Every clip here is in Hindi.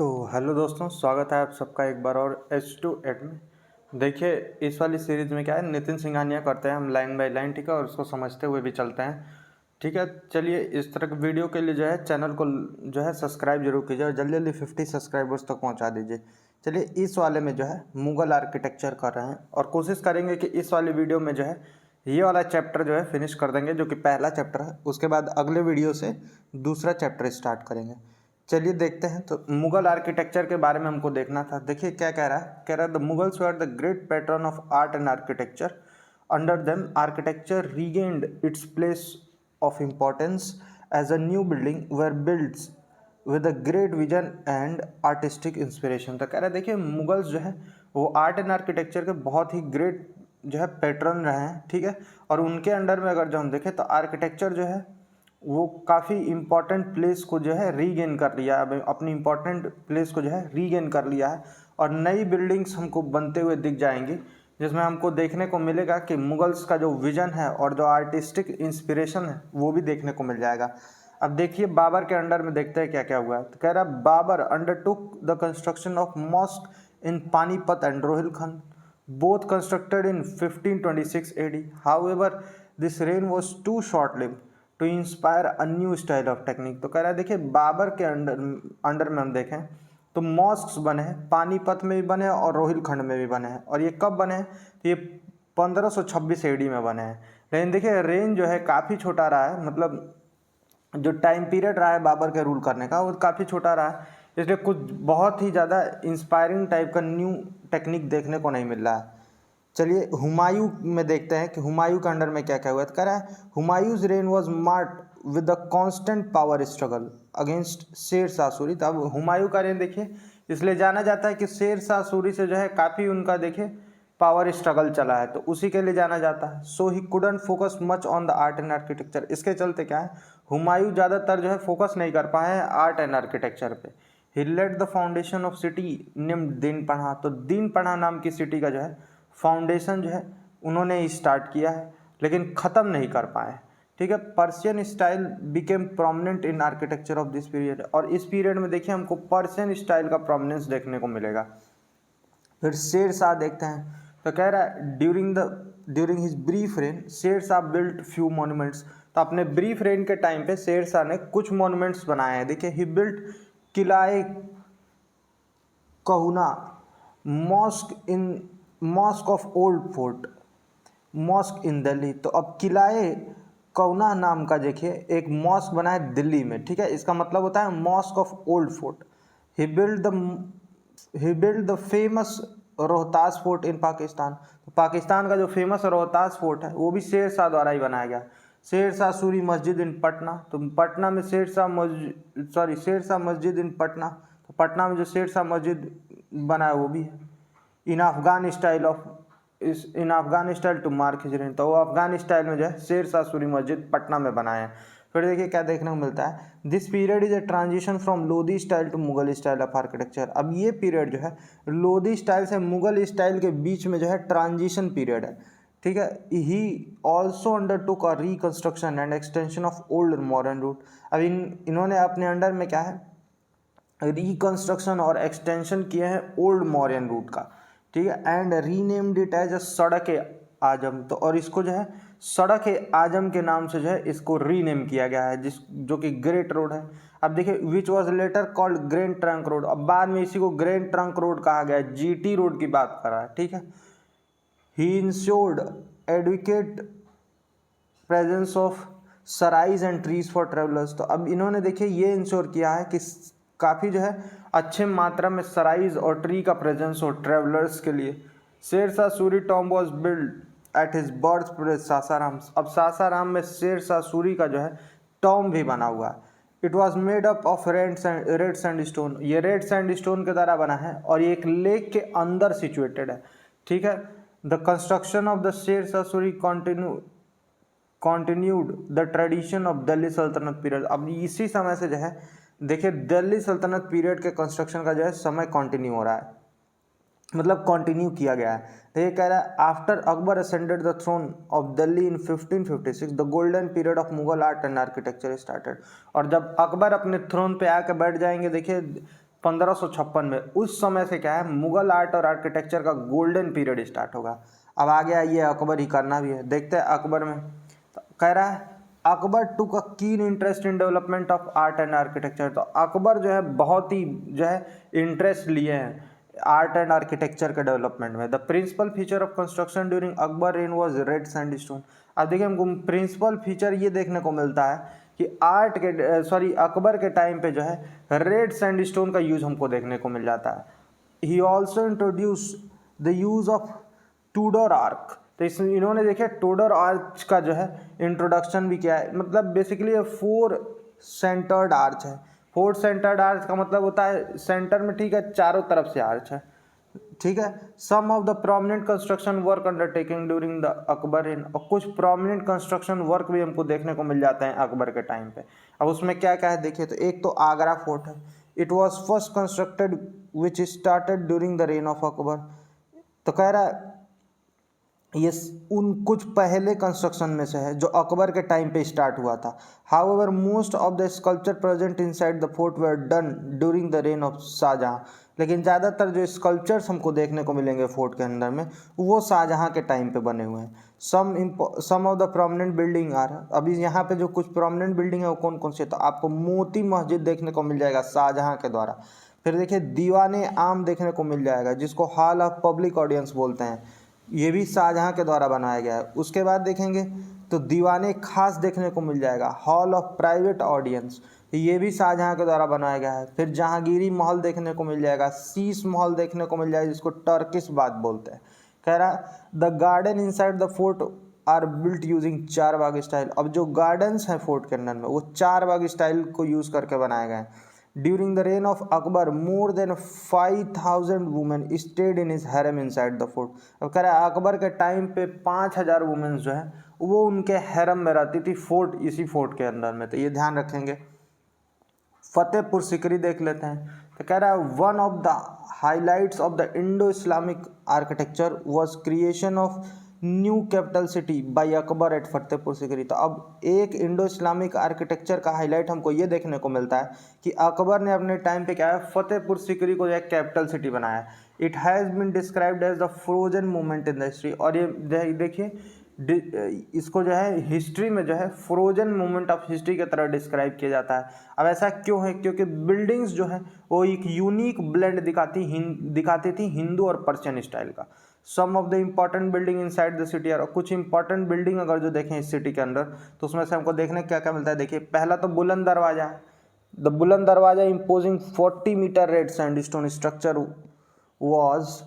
तो हेलो दोस्तों, स्वागत है आप सबका एक बार और H2 में। देखिए, इस वाली सीरीज़ में क्या है, नितिन सिंघानिया करते हैं हम लाइन बाय लाइन, ठीक है, और उसको समझते हुए भी चलते हैं, ठीक है। चलिए, इस तरह की वीडियो के लिए जो है चैनल को जो है सब्सक्राइब जरूर कीजिए और जल्दी जल्दी 50 सब्सक्राइबर्स तक पहुंचा दीजिए। चलिए, इस वाले में जो है मुगल आर्किटेक्चर कर रहे हैं और कोशिश करेंगे कि इस वाली वीडियो में जो है ये वाला चैप्टर जो है फिनिश कर देंगे, जो कि पहला चैप्टर है। उसके बाद अगले वीडियो से दूसरा चैप्टर स्टार्ट करेंगे। चलिए देखते हैं। तो मुगल आर्किटेक्चर के बारे में हमको देखना था। देखिए क्या कह रहा है, the Mughals were the great patron of art and architecture. Under them architecture regained its place of importance as a new building were builds with a great vision and artistic inspiration. तो कह रहा है देखिए, मुगल्स जो है वो आर्ट एंड आर्किटेक्चर के बहुत ही ग्रेट जो है पैटर्न रहे हैं, ठीक है। और उनके अंडर में अगर जो हम देखें तो आर्किटेक्चर जो है वो काफ़ी इम्पॉर्टेंट प्लेस को जो है रीगेन कर लिया है, अपनी इम्पॉर्टेंट प्लेस को जो है रीगेन कर लिया है। और नई बिल्डिंग्स हमको बनते हुए दिख जाएंगी, जिसमें हमको देखने को मिलेगा कि मुगल्स का जो विजन है और जो आर्टिस्टिक इंस्पिरेशन है वो भी देखने को मिल जाएगा। अब देखिए, बाबर के अंडर में देखते हैं क्या क्या हुआ है। तो कह रहा है, Babur undertook the construction of mosque in Panipat and Rohilkhand, both constructed in 1526 AD. However, this reign was too short-lived to inspire a new style of technique. तो कह रहा है देखिए, बाबर के अंडर में हम देखें तो मॉस्क्स बने हैं, पानीपत में भी बने हैं और रोहिलखंड में भी बने हैं। और ये कब बने हैं? तो ये 1526 AD में बने हैं। लेकिन देखिए, रेंज जो है काफ़ी छोटा रहा है, मतलब जो टाइम पीरियड रहा है बाबर के रूल करने का वो काफ़ी छोटा रहा है, इसलिए कुछ बहुत ही ज़्यादा इंस्पायरिंग टाइप का न्यू टेक्निक देखने को नहीं मिल रहा है। चलिए, हुमायूं में देखते हैं कि हुमायूं के अंडर में क्या क्या हुआ है। तो कह रहा है, Humayun's rain was marked with the constant power struggle against Sher Shah Suri. तो अब हुमायूं का रेन देखिए इसलिए जाना जाता है कि शेर शाह सूरी से जो है काफ़ी उनका देखिए पावर स्ट्रगल चला है, तो उसी के लिए जाना जाता है। So he couldn't focus much on the art and architecture. इसके चलते क्या है, हुमायूं ज़्यादातर जो है फोकस नहीं कर पाए हैं आर्ट एंड आर्किटेक्चर पे। He laid the foundation of city named Dinpanah. तो दीन पन्हा नाम की सिटी का जो है फाउंडेशन जो है उन्होंने स्टार्ट किया है, लेकिन ख़त्म नहीं कर पाए, ठीक है। Persian style became prominent in architecture of this period. और इस पीरियड में देखिए हमको पर्शियन स्टाइल का प्रोमिनेंस देखने को मिलेगा। फिर शेर शाह देखते हैं। तो कह रहा है, during his brief rain Sher Shah built few monuments. तो अपने ब्रीफ रेन के टाइम पे शेर शाह ने कुछ मॉन्यूमेंट्स बनाए हैं। देखिए, he built Qila e Kuhna, mosque of old fort, mosque in Delhi. तो अब किलाए कहूना नाम का देखिए एक मॉस्क बना है दिल्ली में, ठीक है। इसका मतलब होता है mosque of old fort. He build the famous Rohtas fort in Pakistan. तो पाकिस्तान का जो फेमस रोहतास फोर्ट है वो भी शेर शाह द्वारा ही बनाया गया। शेर शाह सूरी मस्जिद इन पटना। तो पटना में शेर शाह मस्जिद इन पटना। तो पटना में जो शेर शाह मस्जिद बना है वो भी है। In Afghan style to mark his reign. तो वो अफगान स्टाइल में जो है शेर शाह सूरी मस्जिद पटना में बनाए हैं। फिर देखिए क्या देखने को मिलता है, this period is a transition from Lodi style to Mughal style of architecture. अब ये पीरियड जो है लोधी स्टाइल से मुगल स्टाइल के बीच में जो है ट्रांजिशन पीरियड है, ठीक है। He also undertook a reconstruction and extension of old modern route. अब इन्होंने अपने अंडर में क्या है, रिकंस्ट्रक्शन और एक्सटेंशन किए हैं ओल्ड मॉडर्न रूट का, ठीक है। And renamed it as a Sadak Azam. तो और इसको जो है सड़क आजम के नाम से जो है इसको रीनेम किया गया है, जो कि ग्रेट रोड है। अब देखिए, which was later called grand trunk road. अब बाद में इसी को ग्रैंड ट्रंक रोड कहा गया है, GT रोड की बात कर रहा है, ठीक है। He ensured adequate presence of sarais and trees for travellers. तो अब इन्होंने देखिए ये इंश्योर किया है कि काफ़ी जो है अच्छे मात्रा में सराइज और ट्री का प्रेजेंस हो ट्रेवलर्स के लिए। Sher Shah Suri tomb was build at his birth place Sasaram. अब सासाराम में शेर शाह सूरी का जो है टॉम्ब भी बना हुआ है। It was made up of red sand stone. ये रेड सैंड स्टोन के द्वारा बना है और ये एक लेक के अंदर सिचुएटेड है, ठीक है। The construction of the Sher Shah Suri continued the tradition of Delhi सल्तनत पीरियड। अब इसी समय से जो है देखिए दिल्ली सल्तनत पीरियड के कंस्ट्रक्शन का जो है समय कंटिन्यू हो रहा है, मतलब कंटिन्यू किया गया है। तो ये कह रहा है, after Akbar ascended the throne of Delhi in 1556 the golden period of Mughal art and architecture started. और जब अकबर अपने थ्रोन पे आकर बैठ जाएंगे, देखिए 1556 में। उस समय से क्या है, मुगल आर्ट और आर्किटेक्चर का गोल्डन पीरियड स्टार्ट होगा। अब आगे आइए, अकबर ही करना भी है, देखते हैं अकबर में। तो कह रहा है अकबर टुक अ keen interest in development of art and architecture. तो अकबर जो है बहुत ही जो है इंटरेस्ट लिए हैं आर्ट एंड आर्किटेक्चर के डेवलपमेंट में। The principal feature of construction during Akbar reign was red sandstone. अब देखिए हमको प्रिंसिपल फीचर ये देखने को मिलता है कि अकबर के टाइम पे जो है रेड सैंडस्टोन का यूज हमको देखने को मिल जाता है। He also introduce the use of Tudor arc. तो इस इन्होंने देखिए टूडर आर्च का जो है इंट्रोडक्शन भी किया है। मतलब बेसिकली ये 4 सेंटर्ड आर्च है। 4 सेंटर्ड आर्च का मतलब होता है सेंटर में, ठीक है, चारों तरफ से आर्च है, ठीक है। Some of the prominent construction work undertaking during the Akbar in. और कुछ प्रोमिनेंट कंस्ट्रक्शन वर्क भी हमको देखने को मिल जाते हैं अकबर के टाइम पे। अब उसमें क्या क्या है देखिए, तो एक तो आगरा फोर्ट है। It was first constructed which started during the reign of Akbar. तो कह रहा है ये उन कुछ पहले कंस्ट्रक्शन में से है जो अकबर के टाइम पे स्टार्ट हुआ था। However most of the sculpture present inside the fort were done during the reign of Shahjahan. लेकिन ज़्यादातर जो स्कल्पचर्स हमको देखने को मिलेंगे फोर्ट के अंदर में वो शाहजहां के टाइम पे बने हुए हैं। Some of the prominent building are, अभी यहाँ पे जो कुछ प्रोमिनेंट बिल्डिंग है वो कौन कौन से, तो आपको मोती मस्जिद देखने को मिल जाएगा शाहजहां के द्वारा। फिर देखिए दीवाने आम देखने को मिल जाएगा जिसको हॉल ऑफ पब्लिक ऑडियंस बोलते हैं, ये भी शाहजहां के द्वारा बनाया गया है। उसके बाद देखेंगे तो दीवाने खास देखने को मिल जाएगा, हॉल ऑफ प्राइवेट ऑडियंस, ये भी शाहजहां के द्वारा बनाया गया है। फिर जहांगीरी महल देखने को मिल जाएगा, शीश महल देखने को मिल जाएगा जिसको टर्किश बात बोलते हैं। कह रहा the garden inside the fort are built using Charbagh style. अब जो गार्डन्स हैं फोर्ट के अंदर में वो चारबाग स्टाइल को यूज़ करके बनाए गए हैं। During the reign of Akbar more than 5000 women stayed in his harem inside the fort. अब कह रहा है अकबर के टाइम पे 5000 वुमेन जो है वो उनके हैरम में रहती थी फोर्ट, इसी फोर्ट के अंदर में। तो ये ध्यान रखेंगे। फतेहपुर सिकरी देख लेते हैं। तो कह रहा है one of the highlights of the Indo Islamic architecture was creation of new capital city by Akbar at Fatehpur Sikri. तो अब एक इंडो इस्लामिक आर्किटेक्चर का हाईलाइट हमको ये देखने को मिलता है कि अकबर ने अपने टाइम पे क्या है फतेहपुर सिकरी को एक कैपिटल सिटी बनाया। It has been described as the frozen movement in the history. और ये देखिए इसको जो है हिस्ट्री में जो है फ्रोजन मूवमेंट ऑफ हिस्ट्री की तरह डिस्क्राइब किया जाता है। अब ऐसा क्यों है, क्योंकि बिल्डिंग्स जो है वो एक यूनिक ब्लेंड दिखाती थी हिंदू और पर्शियन स्टाइल का। Some of the important building inside the city, और कुछ इंपॉर्टेंट बिल्डिंग अगर जो देखें इस सिटी के अंदर तो उसमें से हमको देखने क्या क्या मिलता है। देखिए पहला तो बुलंद दरवाजा है। The Buland Darwaza imposing 40 metre red sandstone structure was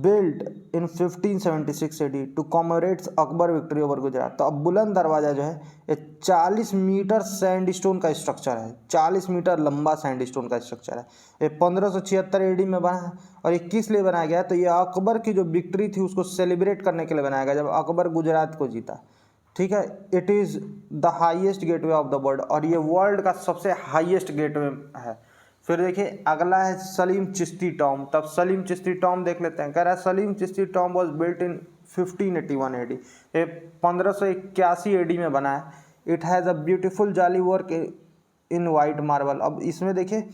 built in 1576 AD to commemorate Akbar victory over Gujarat. तो अब बुलंद दरवाजा जो है ये 40 मीटर सैंडस्टोन का स्ट्रक्चर है, 40 मीटर लंबा सैंडस्टोन का स्ट्रक्चर है। ये 1576 AD में बना है। और ये किस लिए बनाया गया है, तो ये अकबर की जो विक्ट्री थी उसको सेलिब्रेट करने के लिए बनाया गया जब अकबर गुजरात को जीता, ठीक है। It is the highest gateway of the world, और ये वर्ल्ड का सबसे हाईएस्ट गेटवे है। फिर देखिए अगला है सलीम चिश्ती टॉम। तब सलीम चिश्ती टॉम देख लेते हैं। कह रहा है Salim Chishti Tom was built in 1581 AD। ये 1581 AD में बना है। इट हैज़ अ ब्यूटीफुल जाली वर्क इन वाइट मार्बल। अब इसमें देखिए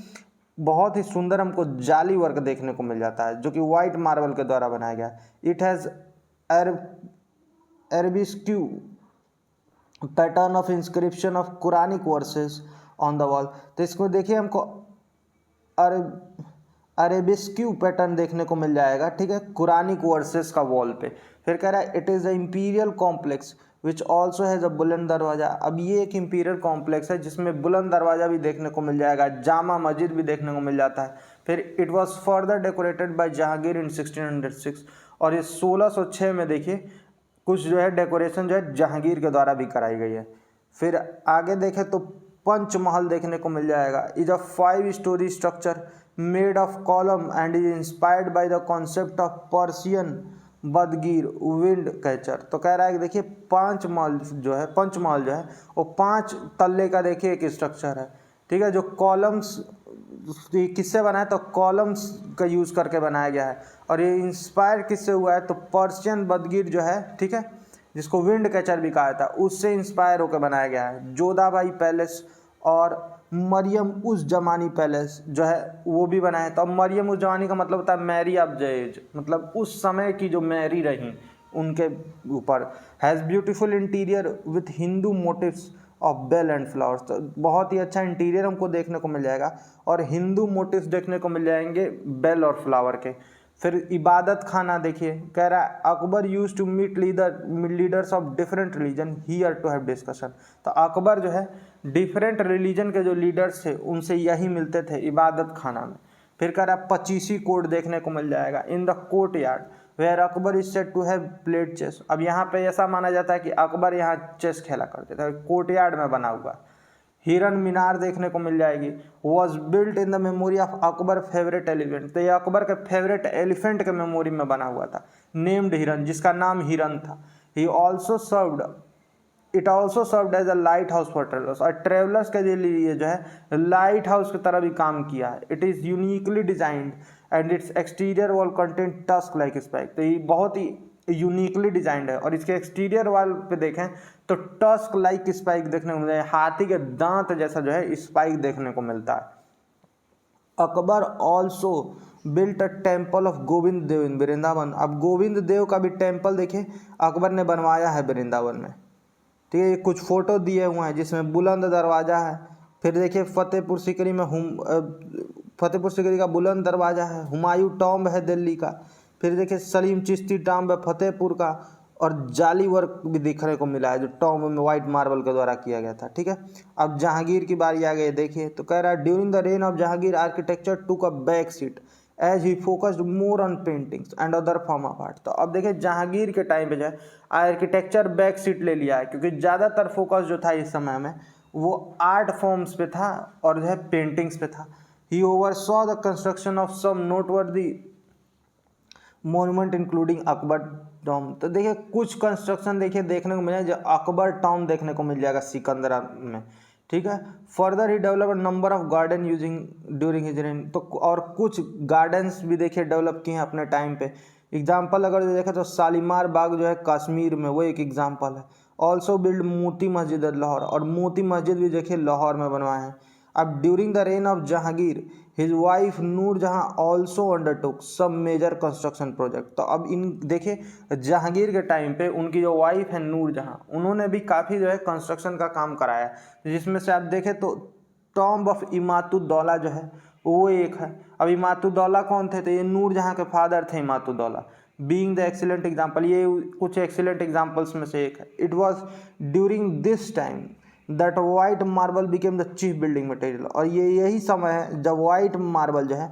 बहुत ही सुंदर हमको जाली वर्क देखने को मिल जाता है जो कि वाइट मार्बल के द्वारा बनाया गया। It has arabesque pattern of inscription of Quranic verses on the wall. तो इसको देखिए हमको अरेबिस्क्यू पैटर्न देखने को मिल जाएगा, ठीक है, कुरानिक वर्सेस का वॉल पे। फिर कह रहा है it is the imperial complex which also has a बुलंद दरवाज़ा। अब ये एक इम्पीरियल कॉम्प्लेक्स है जिसमें बुलंद दरवाज़ा भी देखने को मिल जाएगा, जामा मस्जिद भी देखने को मिल जाता है। फिर it was further decorated by Jahangir in 1606। और ये 1606 में देखिए कुछ जो है डेकोरेशन जो है जहांगीर के द्वारा भी कराई गई है। फिर आगे देखें तो पंचमहल देखने को मिल जाएगा। Is a 5 storey structure made of column and is inspired by the concept of Persian badgir wind catcher. तो कह रहा है कि देखिए पंचमहल जो है वो 5 तल्ले का देखिए एक स्ट्रक्चर है, ठीक है, जो कॉलम्स किससे बना है, तो कॉलम्स का यूज़ करके बनाया गया है। और ये इंस्पायर किससे हुआ है, तो पर्शियन बदगीर जो है, ठीक है, जिसको विंड कैचर भी कहा था, उससे इंस्पायर होकर बनाया गया है। जोधाबाई पैलेस और मरियम उस जमानी पैलेस जो है वो भी बना है। तो अब मरियम उस जमानी का मतलब होता है मैरी ऑफ द एज, मतलब उस समय की जो मैरी रही उनके ऊपर। Has beautiful interior with Hindu motifs of bell and flowers, तो बहुत ही अच्छा इंटीरियर हमको देखने को मिल जाएगा और हिंदू मोटिव्स देखने को मिल जाएंगे बेल और फ्लावर के। फिर इबादत खाना देखिए, कह रहा है Akbar use to meet leaders of different religion here to have discussion. तो अकबर जो है डिफरेंट रिलीजन के जो लीडर्स थे उनसे यही मिलते थे इबादत खाना में। फिर कह रहा है पचीसी कोर्ट देखने को मिल जाएगा in the courtyard where Akbar is said to have played chess. अब यहाँ पे ऐसा माना जाता है कि अकबर यहाँ चेस खेला करते थे, कोर्ट यार्ड में बना हुआ। हिरन मीनार देखने को मिल जाएगी, was built in the memory of Akbar favourite elephant, तो ये अकबर के फेवरेट एलिफेंट के मेमोरी में बना हुआ था, नेम्ड हिरन, जिसका नाम हिरन था। He also served it also served as a lighthouse for travellers, और ट्रेवलर्स के लिए जो है लाइट हाउस की तरह भी काम किया है। It is uniquely designed and it's exterior wall content tusk like spike, तो ये बहुत ही यूनिकली डिजाइंड है और इसके एक्सटीरियर वॉल पे देखें तो टस्क लाइक स्पाइक देखने को मिलता है, हाथी के दांत जैसा जो है स्पाइक देखने को मिलता है। Akbar also built a temple of Govind Dev in Vrindavan, अब गोविंद देव का भी टेम्पल देखिए अकबर ने बनवाया है वृंदावन में। ठीक है, ये कुछ फोटो दिए हुए हैं जिसमें बुलंद दरवाज़ा है। फिर देखिए फतेहपुर सीकरी में फतेहपुर सीकरी का बुलंद दरवाज़ा है। हुमायूं टॉम्ब है दिल्ली का। फिर देखिए सलीम चिश्ती टॉम्ब है फतेहपुर का, और जाली वर्क भी देखने को मिला है जो टॉम्ब में वाइट मार्बल के द्वारा किया गया था। ठीक है, अब जहांगीर की बारी आ गई देखिए, तो कह रहा है during the reign of Jahangir architecture took a back seat as he focused more on paintings and other form of art. तो अब देखिए जहांगीर के टाइम पे जो है आर्किटेक्चर बैक सीट ले लिया है, क्योंकि ज़्यादातर फोकस जो था इस समय में वो आर्ट फॉर्म्स पे था और जो है पेंटिंग्स पे था। He oversaw the construction of some noteworthy monument including Akbar tomb, तो देखिए कुछ कंस्ट्रक्शन देखिए देखने को मिले जो अकबर टॉम्ब देखने को मिल जाएगा सिकंदरा में। ठीक है, further he develop number of garden using during his reign, तो और कुछ गार्डन्स भी देखिए डेवलप किए हैं अपने टाइम पे। एग्जाम्पल अगर देखें तो शालीमार बाग जो है कश्मीर में, वो एक एग्जाम्पल है। ऑल्सो बिल्ड मोती मस्जिद लाहौर, और मोती मस्जिद भी देखिए लाहौर में बनवाए हैं। अब during the reign of Jahangir his wife Nur Jahan also undertook sub major construction project, तो अब इन देखिए जहांगीर के टाइम पे उनकी जो वाइफ है नूर जहां, उन्होंने भी काफ़ी जो है कंस्ट्रक्शन का काम कराया, जिसमें से आप देखें तो टॉम्ब ऑफ इमातुद्दौला जो है वो एक है। अब इमातुद्दौला कौन थे, तो ये नूर जहां के फादर थे इमातुद्दौला, बीइंग द एक्सीलेंट एग्जाम्पल, ये कुछ एक्सीलेंट एग्जाम्पल्स में से एक है। It was during this time that white marble became the chief building material, और ये यही समय है जब वाइट मार्बल जो है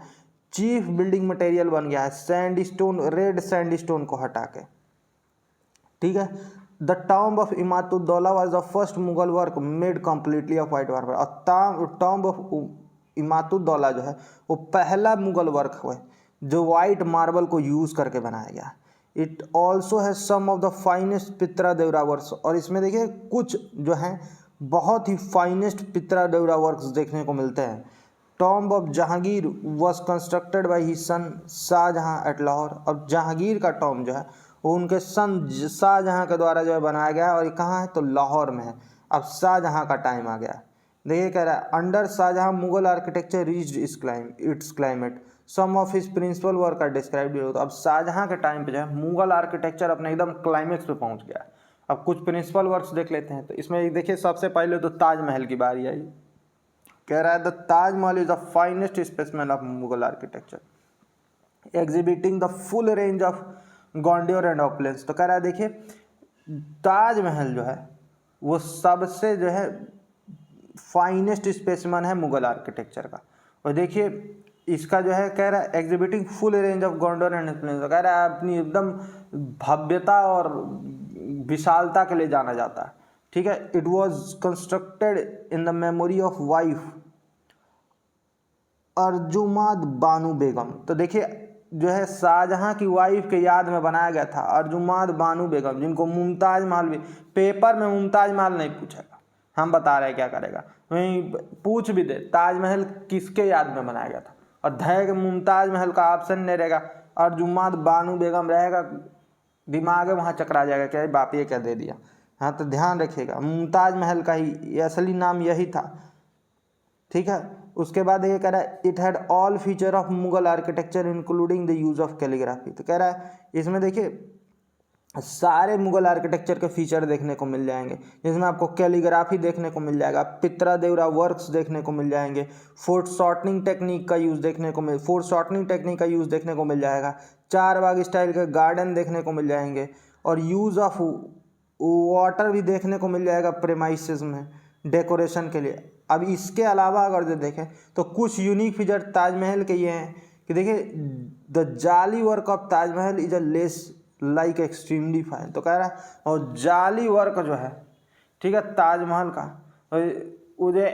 चीफ बिल्डिंग मटेरियल बन गया है sand stone, red sand stone को हटा के। ठीक है, the tomb of Itimaduddaulah was the first Mughal work made completely of white marble, और टॉम्ब ऑफ इमातुद्दौला जो है वो पहला मुगल वर्क है जो वाइट मार्बल को यूज़ करके बनाया गया। इट ऑल्सो है सम ऑफ द फाइनेस्ट पित्रा देवरा वर्क्स, और इसमें देखिए कुछ जो हैं बहुत ही फाइनेस्ट पित्रा देवरा वर्क्स देखने को मिलते हैं। Tomb of Jahangir was constructed by he son Shahjahan at Lahore, अब जहांगीर का टॉम्ब जो है वो उनके सन शाहजहां के द्वारा जो है बनाया गया है, और ये कहाँ है तो लाहौर में है। अब शाहजहां का टाइम आ गया, देखिए कह रहा है under Shahjahan Mughal architecture reached its climate, some of his principal work are described. तो अब शाहजहां के टाइम पे जो है मुगल आर्किटेक्चर अपने एकदम क्लाइमेक्स पे पहुंच गया है। अब कुछ प्रिंसिपल वर्क्स देख लेते हैं, तो इसमें देखिए सबसे पहले तो ताजमहल की बारी आई। कह रहा है the Taj Mahal is the finest specimen of Mughal architecture exhibiting the full range of grandeur and opulence, तो कह रहा है देखिए ताजमहल जो है वो सबसे जो है फाइनेस्ट स्पेसिमेन है मुगल आर्किटेक्चर का। और देखिए इसका जो है कह रहा है exhibiting full range of grandeur and opulence, कह रहा है अपनी एकदम भव्यता और विशालता के लिए जाना जाता है। ठीक है, it was constructed in the memory of wife Arjumand Banu Begum, तो देखिए जो है शाहजहां की वाइफ के याद में बनाया गया था अर्जुमाद बानू बेगम, जिनको मुमताज महल भी, पेपर में मुमताज महल नहीं पूछेगा, हम बता रहे हैं क्या करेगा, वहीं पूछ भी दे ताजमहल किसके याद में बनाया गया था, और धैर्य मुमताज महल का ऑप्शन नहीं रहेगा, अर्जुमाद बानू बेगम रहेगा, दिमाग वहाँ चकरा जाएगा क्या बाप ये क्या दे दिया। हाँ, तो ध्यान रखिएगा मुमताज महल का ही असली नाम यही था। ठीक है। उसके बाद ये कह रहा है it had all feature of Mughal architecture including the use of calligraphy. तो कह रहा है इसमें देखिए सारे मुगल आर्किटेक्चर के फीचर देखने को मिल जाएंगे, जिसमें आपको कैलीग्राफी देखने को मिल जाएगा, पित्रा देवरा वर्क्स देखने को मिल जाएंगे, फोर्ट शॉर्टनिंग टेक्निक का यूज़ देखने को मिल जाएगा, चार बाग स्टाइल के गार्डन देखने को मिल जाएंगे और यूज़ ऑफ वाटर भी देखने को मिल जाएगा प्रेमाइसेस में डेकोरेशन के लिए। अब इसके अलावा अगर जो देखें तो कुछ यूनिक फीचर ताजमहल के ये हैं कि देखिए द जाली work of Taj Mahal is a less like extremely fine. तो कह रहा है और जाली वर्क जो है, ठीक है, ताजमहल का मुझे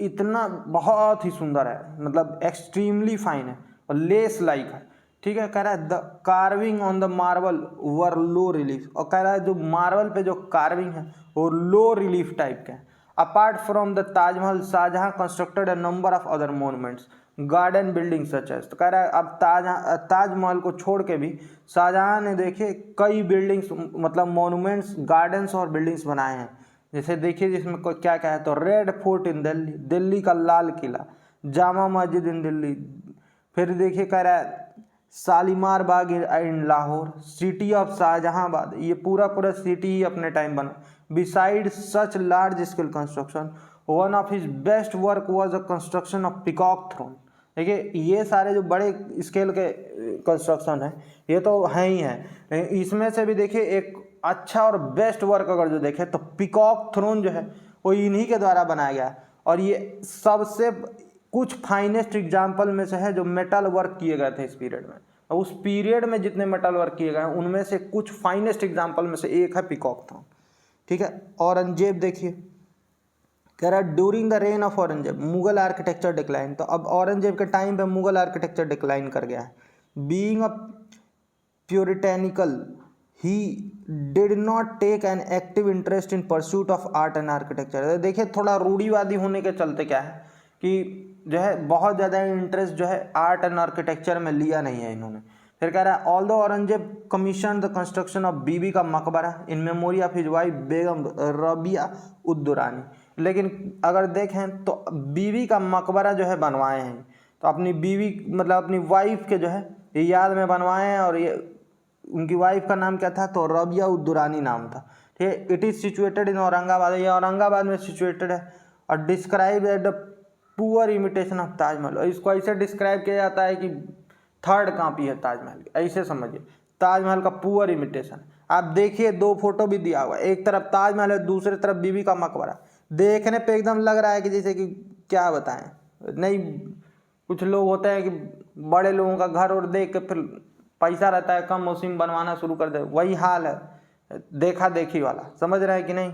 इतना बहुत ही सुंदर है, मतलब एक्सट्रीमली फाइन है और लेस लाइक है, ठीक है। कह रहा है the carving on the marble were low relief, और कह रहा है जो मार्बल पे जो कार्विंग है वो लो रिलीफ टाइप के हैं। Apart from the Taj Mahal Shahjahan constructed a number of other monuments garden building such as. तो कह रहा है अब ताजमहल को छोड़ के भी शाहजहां ने देखिए कई बिल्डिंग्स मतलब मोन्यूमेंट्स गार्डन्स और बिल्डिंग्स बनाए हैं। जैसे देखिए जिसमें क्या क्या है तो रेड फोर्ट इन दिल्ली, दिल्ली का लाल किला, जामा मस्जिद इन दिल्ली, फिर देखिए कह रहा है Shalimar Bagh in Lahore, city of Shahjahanabad, ये पूरा पूरा सिटी ही अपने टाइम बना। Beside such large scale construction one of his best work was the construction of peacock throne. देखिए ये सारे जो बड़े स्केल के कंस्ट्रक्शन है ये तो हैं ही हैं, इसमें से भी देखिए एक अच्छा और बेस्ट वर्क अगर जो देखें तो पिकॉक थ्रोन जो है वो इन्हीं के द्वारा बनाया गया है। और ये सबसे कुछ फाइनेस्ट एग्जाम्पल में से है जो मेटल वर्क किए गए थे इस पीरियड में। और उस पीरियड में जितने मेटल वर्क किए गए हैं उनमें से कुछ फाइनेस्ट एग्जाम्पल में से एक है पिकॉक थ्रोन, ठीक है। औरंगजेब देखिए कह रहा है during the reign of Aurangzeb Mughal architecture decline. तो अब औरंगजेब के टाइम पे मुगल आर्किटेक्चर डिक्लाइन कर गया है। Being a puritanical he did not take an active interest in pursuit of art and architecture. देखिए थोड़ा रूढ़ीवादी होने के चलते क्या है कि जो है बहुत ज़्यादा इंटरेस्ट जो है आर्ट एंड आर्किटेक्चर में लिया नहीं है इन्होंने। फिर कह रहा है although Aurangzeb commission the construction of Bibi ka Maqbara in memory of his wife Begum Rabia ud Daurani. लेकिन अगर देखें तो बीवी का मकबरा जो है बनवाए हैं तो अपनी बीवी मतलब अपनी वाइफ के जो है ये याद में बनवाए हैं। और ये उनकी वाइफ का नाम क्या था तो रबिया उद दुरानी नाम था, ठीक है। It is situated in Aurangabad, ये औरंगाबाद में सिचुएटेड है। और describe at the poor imitation of Taj Mahal, और इसको ऐसे डिस्क्राइब किया जाता है कि थर्ड कॉपी है ताजमहल की, ऐसे समझिए ताजमहल का पुअर इमिटेशन। आप देखिए दो फोटो भी दिया हुआ है, एक तरफ ताजमहल है दूसरी तरफ बीबी का मकबरा। देखने पे एकदम लग रहा है कि जैसे कि क्या बताएं, नहीं कुछ लोग होते हैं कि बड़े लोगों का घर और देख के फिर पैसा रहता है कम उसी में बनवाना शुरू कर दे, वही हाल है देखा देखी वाला, समझ रहे हैं कि नहीं।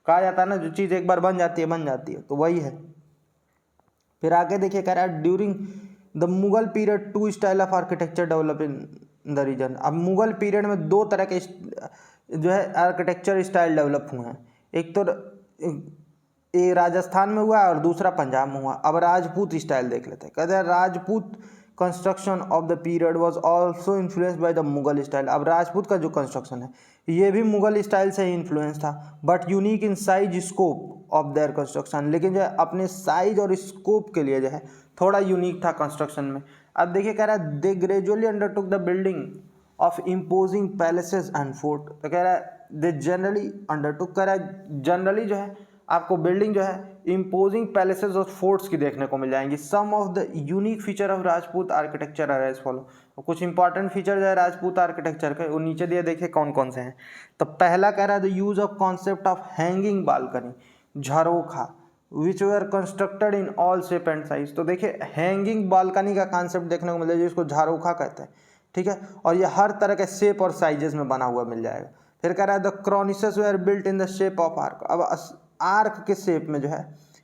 कहा जाता है ना जो चीज़ एक बार बन जाती है तो वही है। फिर आगे देखिए कह रहा है during the Mughal period two style of architecture develop in the region. अब मुगल पीरियड में दो तरह के जो है आर्किटेक्चर स्टाइल डेवलप हुए हैं, एक तो ये राजस्थान में हुआ और दूसरा पंजाब में हुआ। अब राजपूत स्टाइल देख लेते हैं। कहते हैं Rajput construction of the period was also influenced by the Mughal style. अब राजपूत का जो कंस्ट्रक्शन है ये भी मुगल स्टाइल से ही इन्फ्लुएंस था, but unique in size scope of their construction. लेकिन जो है अपने साइज और स्कोप के लिए जो है थोड़ा यूनिक था कंस्ट्रक्शन में। अब देखिए कह रहा है they gradually undertook the building of imposing palaces and fort. तो कह रहा है दे जनरली अंडरटुक, कह रहा है जनरली जो है आपको बिल्डिंग जो है इम्पोजिंग पैलेसेस और फोर्ट्स की देखने को मिल जाएंगी। Some of the unique feature of Rajput architecture are as follow. कुछ इंपॉर्टेंट फीचर जो है राजपूत आर्किटेक्चर के वो नीचे दिए, देखिए कौन कौन से हैं। तो पहला कह रहा है the use of concept of hanging balcony jharokha which were constructed in all shape and size. तो देखिए हैंगिंग बालकनी का कॉन्सेप्ट देखने को मिल जाएगा जिसको झरोखा कहते हैं, ठीक है। और ये हर तरह के शेप और साइजेस में बना हुआ मिल जाएगा। फिर कह रहा है the cornices were built in the shape of arch. अब आर्क के शेप में जो है,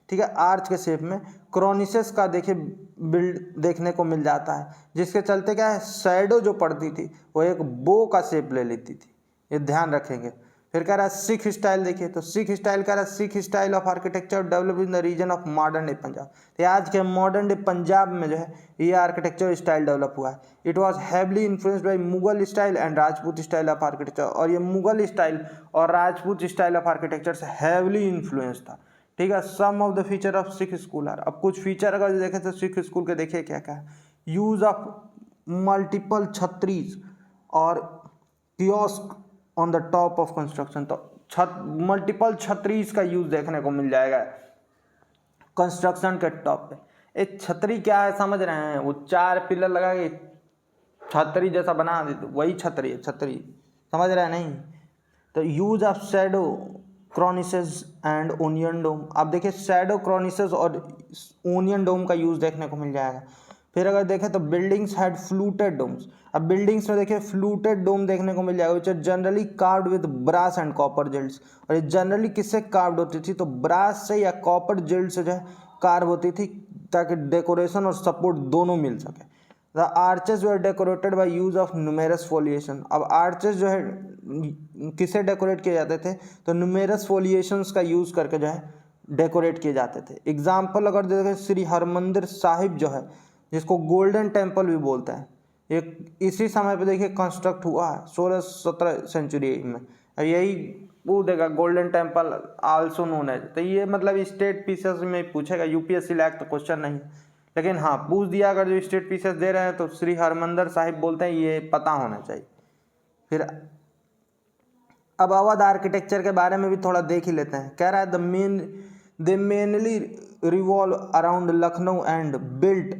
ठीक है, आर्च के शेप में क्रॉनिसेस का देखिए बिल्ड देखने को मिल जाता है, जिसके चलते क्या है शैडो जो पड़ती थी वो एक बो का शेप ले लेती थी, ये ध्यान रखेंगे। फिर कह रहा है सिख स्टाइल, देखिए तो सिख स्टाइल कह रहा है Sikh style of architecture develop in the region of modern day Punjab. तो आज के मॉडर्न डे पंजाब में जो है ये आर्किटेक्चर स्टाइल डेवलप हुआ है। It was heavily influenced by Mughal style and Rajput style of architecture. और ये मुगल स्टाइल और राजपूत स्टाइल ऑफ आर्किटेक्चर से हैवली इन्फ्लुएंस था, ठीक है। Some of the feature of Sikh school are, अब कुछ फीचर अगर देखें तो सिख स्कूल के देखिए क्या क्या है। यूज ऑफ मल्टीपल छतरीज और kiosk on the top of construction, तो मल्टीपल छतरीज का यूज देखने को मिल जाएगा कंस्ट्रक्शन के टॉप पे। एक छतरी क्या है समझ रहे हैं, वो 4 पिलर लगा के छतरी जैसा बना देते, वही छतरी है, छतरी समझ रहे हैं नहीं। तो use of shadow cornices and onion dome, अब देखिए शैडो क्रॉनिसेस और ओनियन डोम का यूज देखने को मिल जाएगा। फिर अगर देखें तो बिल्डिंग्स हैड फ्लूटेड डोम्स, अब बिल्डिंग्स में देखिए फ्लूटेड डोम देखने को मिल जाएगा which are generally carved with brass and copper gilts, और ये जनरली किससे कार्व्ड होती थी, तो ब्रास से या कॉपर जिल्ट से जो है कार्व होती थी, ताकि डेकोरेशन और सपोर्ट दोनों मिल सके। The arches were decorated by use of numerous foliation, अब आर्चेस जो है किसे डेकोरेट किए जाते थे, तो न्यूमेरस फोलिएशंस का यूज करके जो है डेकोरेट किए जाते थे। एग्जाम्पल अगर देखें श्री हरमंदिर साहिब जो है, जिसको गोल्डन टेम्पल भी बोलते हैं, एक इसी समय पे देखिए कंस्ट्रक्ट हुआ है 16-17 सेंचुरी में, यही वो देगा गोल्डन टेम्पल आल्सो नोन है। तो ये मतलब स्टेट पीसेस में पूछेगा, यूपीएससी लायक तो क्वेश्चन नहीं, लेकिन हाँ पूछ दिया अगर जो स्टेट पीसेस दे रहे हैं तो श्री हरमंदिर साहिब बोलते हैं, ये पता होना चाहिए। फिर अब अवध आर्किटेक्चर के बारे में भी थोड़ा देख ही लेते हैं। कह रहा है they mainly revolve around Lucknow and built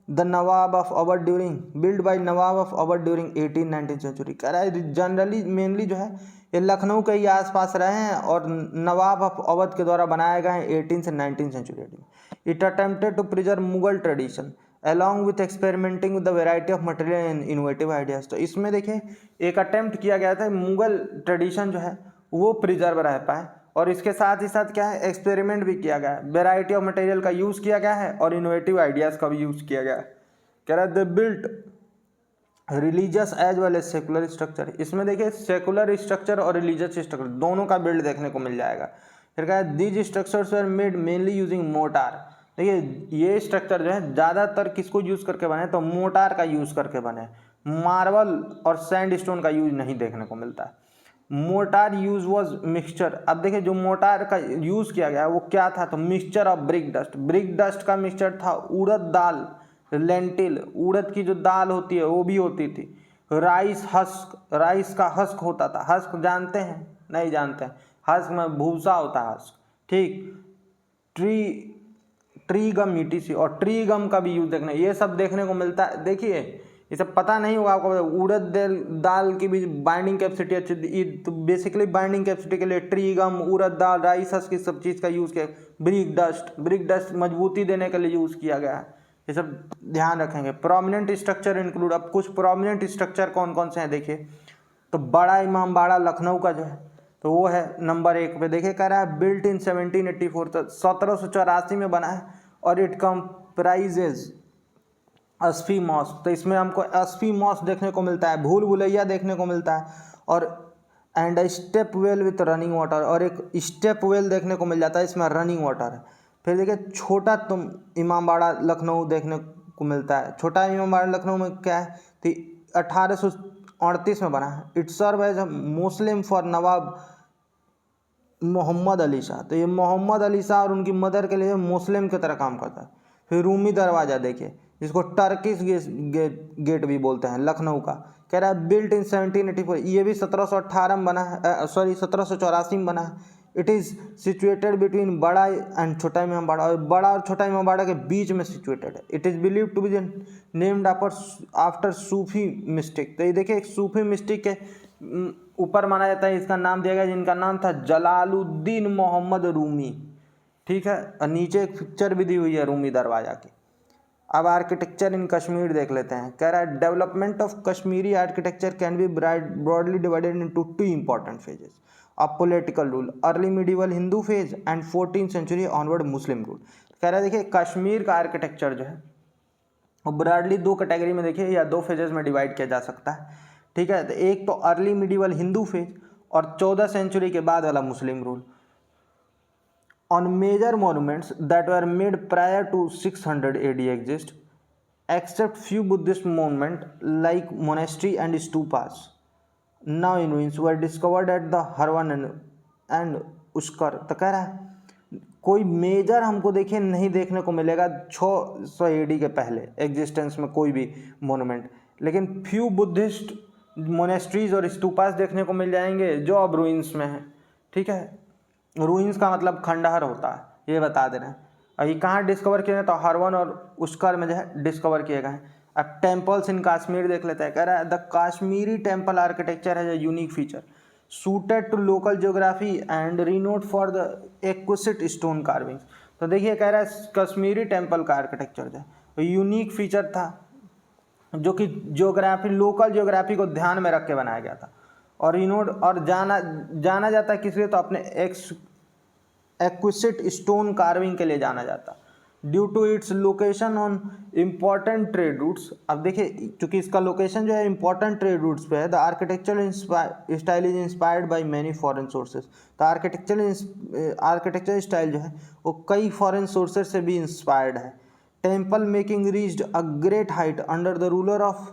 the Nawab of Awadh during build by Nawab of Awadh during 18-19 century. कह रहा है जनरली मेनली जो है ये लखनऊ के ही आसपास रहे हैं और नवाब ऑफ अवध के द्वारा बनाए गए हैं 18 से 19 सेंचुरी में। It attempted to preserve Mughal tradition along with experimenting with the variety of material and innovative ideas. तो इसमें देखिए एक अटेम्प्ट किया गया था मुगल ट्रेडिशन जो है वो प्रिजर्व रह पाए, और इसके साथ ही साथ क्या है एक्सपेरिमेंट भी किया गया है, वेराइटी ऑफ मटेरियल का यूज़ किया गया है और इनोवेटिव आइडियाज़ का भी यूज़ किया गया है। कह रहा है they built religious as well as secular structure, इसमें देखिए सेकुलर स्ट्रक्चर और रिलीजियस स्ट्रक्चर दोनों का बिल्ड देखने को मिल जाएगा। फिर कहा है these structures were made mainly using motor, देखिए ये स्ट्रक्चर जो है ज़्यादातर किसको यूज़ करके बने, तो मोटार का यूज़ करके बने, मार्बल और सैंड स्टोन का यूज नहीं देखने को मिलता है। मोटार यूज वॉज मिक्सचर, अब देखिए जो मोटार का यूज़ किया गया वो क्या था, तो मिक्सचर ऑफ ब्रिक डस्ट का मिक्सचर था, उड़द दाल लेंटिल, उड़द की जो दाल होती है वो भी होती थी, राइस हस्क, राइस का हस्क होता था, हस्क जानते हैं नहीं जानते हैं, हस्क में भूसा होता है हस्क, ठीक। ट्री गम ETC, और ट्री गम का भी यूज देखने, ये सब देखने को मिलता है। देखिए ये सब पता नहीं होगा आपको, उड़द दाल की भी बाइंडिंग कैपेसिटी अच्छी, तो बेसिकली बाइंडिंग कैपेसिटी के लिए ट्री गम, उड़द दाल, राइस हस्क की सब चीज़ का यूज़ किया। ब्रिक डस्ट मजबूती देने के लिए यूज़ किया गया है, ये सब ध्यान रखेंगे। प्रोमिनेंट स्ट्रक्चर इंक्लूड, अब कुछ प्रोमिनेंट स्ट्रक्चर कौन कौन से हैं देखिए, तो बड़ा इमामबाड़ा लखनऊ का जो है तो वो है नंबर 1 पे। देखिए कह रहा है बिल्ट इन 1784, तो 1784 में बना है, और इट कंप्राइजेज अस्फी मॉस्क, तो इसमें हमको अस्फी मॉस्क देखने को मिलता है, भूल भुलैया देखने को मिलता है, और and step well with running water, और एक स्टेप वेल देखने को मिल जाता है, इसमें रनिंग वाटर है। फिर देखिए छोटा इमामबाड़ा लखनऊ देखने को मिलता है, छोटा इमामबाड़ा लखनऊ में क्या है, तो 1838 में बना है। It serve as Muslim for Nawab Mohammad Ali Shah, तो ये मोहम्मद अली शाह और उनकी मदर के लिए मुस्लिम की तरह काम करता है। फिर रूमी दरवाज़ा देखिए, जिसको टर्किश गेट भी बोलते हैं, लखनऊ का। कह रहा है बिल्ट इन 1784, ये भी 1718 में बना है, सॉरी 1784 में बना है। इट इज़ सिचुएटेड बिटवीन बड़ा एंड छोटा इमामबाड़ा, और बड़ा और छोटा इमामबाड़ा के बीच में सिचुएटेड है। It is believe to be named after Sufi mystic, तो ये देखिए एक सूफी मिस्टिक के ऊपर माना जाता है, इसका नाम दिया गया जिनका नाम था जलालुद्दीन मोहम्मद रूमी, ठीक है। और नीचे एक पिक्चर भी दी हुई है रूमी दरवाज़ा की। अब आर्किटेक्चर इन कश्मीर देख लेते हैं। कह रहा है development of Kashmiri architecture can be broadly divided into 2 important phases of political rule, early medieval Hindu phase and 14th century onward Muslim rule. कह रहा है देखिए कश्मीर का आर्किटेक्चर जो है वो ब्रॉडली 2 कैटेगरी में देखिए या 2 फेजेस में डिवाइड किया जा सकता है, ठीक है। तो एक तो अर्ली मिडिवल हिंदू फेज और 14 सेंचुरी के बाद वाला मुस्लिम rule. On major monuments that were made prior to 600 AD exist, except few Buddhist monuments like monastery and stupas now in ruins were discovered at the Harwan and Uskar। तो कह रहा है कोई मेजर हमको देखिए नहीं देखने को मिलेगा 600 एडी के पहले एग्जिस्टेंस में कोई भी मोनूमेंट, लेकिन फ्यू बुद्धिस्ट मोनेस्ट्रीज और स्तूपास देखने को मिल जाएंगे जो अब रूइंस में है। ठीक है, रूइंस का मतलब खंडहर होता है, ये बता दे रहे हैं। और ये कहाँ डिस्कवर किए हैं, तो हरवन और उस्कर में जो है डिस्कवर किए गए हैं। अब टेम्पल्स इन कश्मीर देख लेते हैं। कह रहा है द कश्मीरी टेम्पल आर्किटेक्चर है unique feature suited to local geography and renowned for the exquisite stone carvings। तो देखिए कह रहा है कश्मीरी टेम्पल का आर्किटेक्चर जो है यूनिक फीचर था जो कि ज्योग्राफी लोकल ज्योग्राफी को ध्यान में रख के बनाया गया था और रिनोड और जाना जाता है किस लिए, तो अपने एक्विसिट स्टोन कार्विंग के लिए जाना जाता due to its location on important trade routes. अब देखिए चूँकि इसका लोकेशन जो है इम्पॉर्टेंट ट्रेड रूट्स पे है, the architectural style is inspired by many foreign sources. तो आर्किटेक्चर स्टाइल जो है वो कई फॉरेन सोर्सेज से भी इंस्पायर्ड है। Temple making reached a great height under the ruler of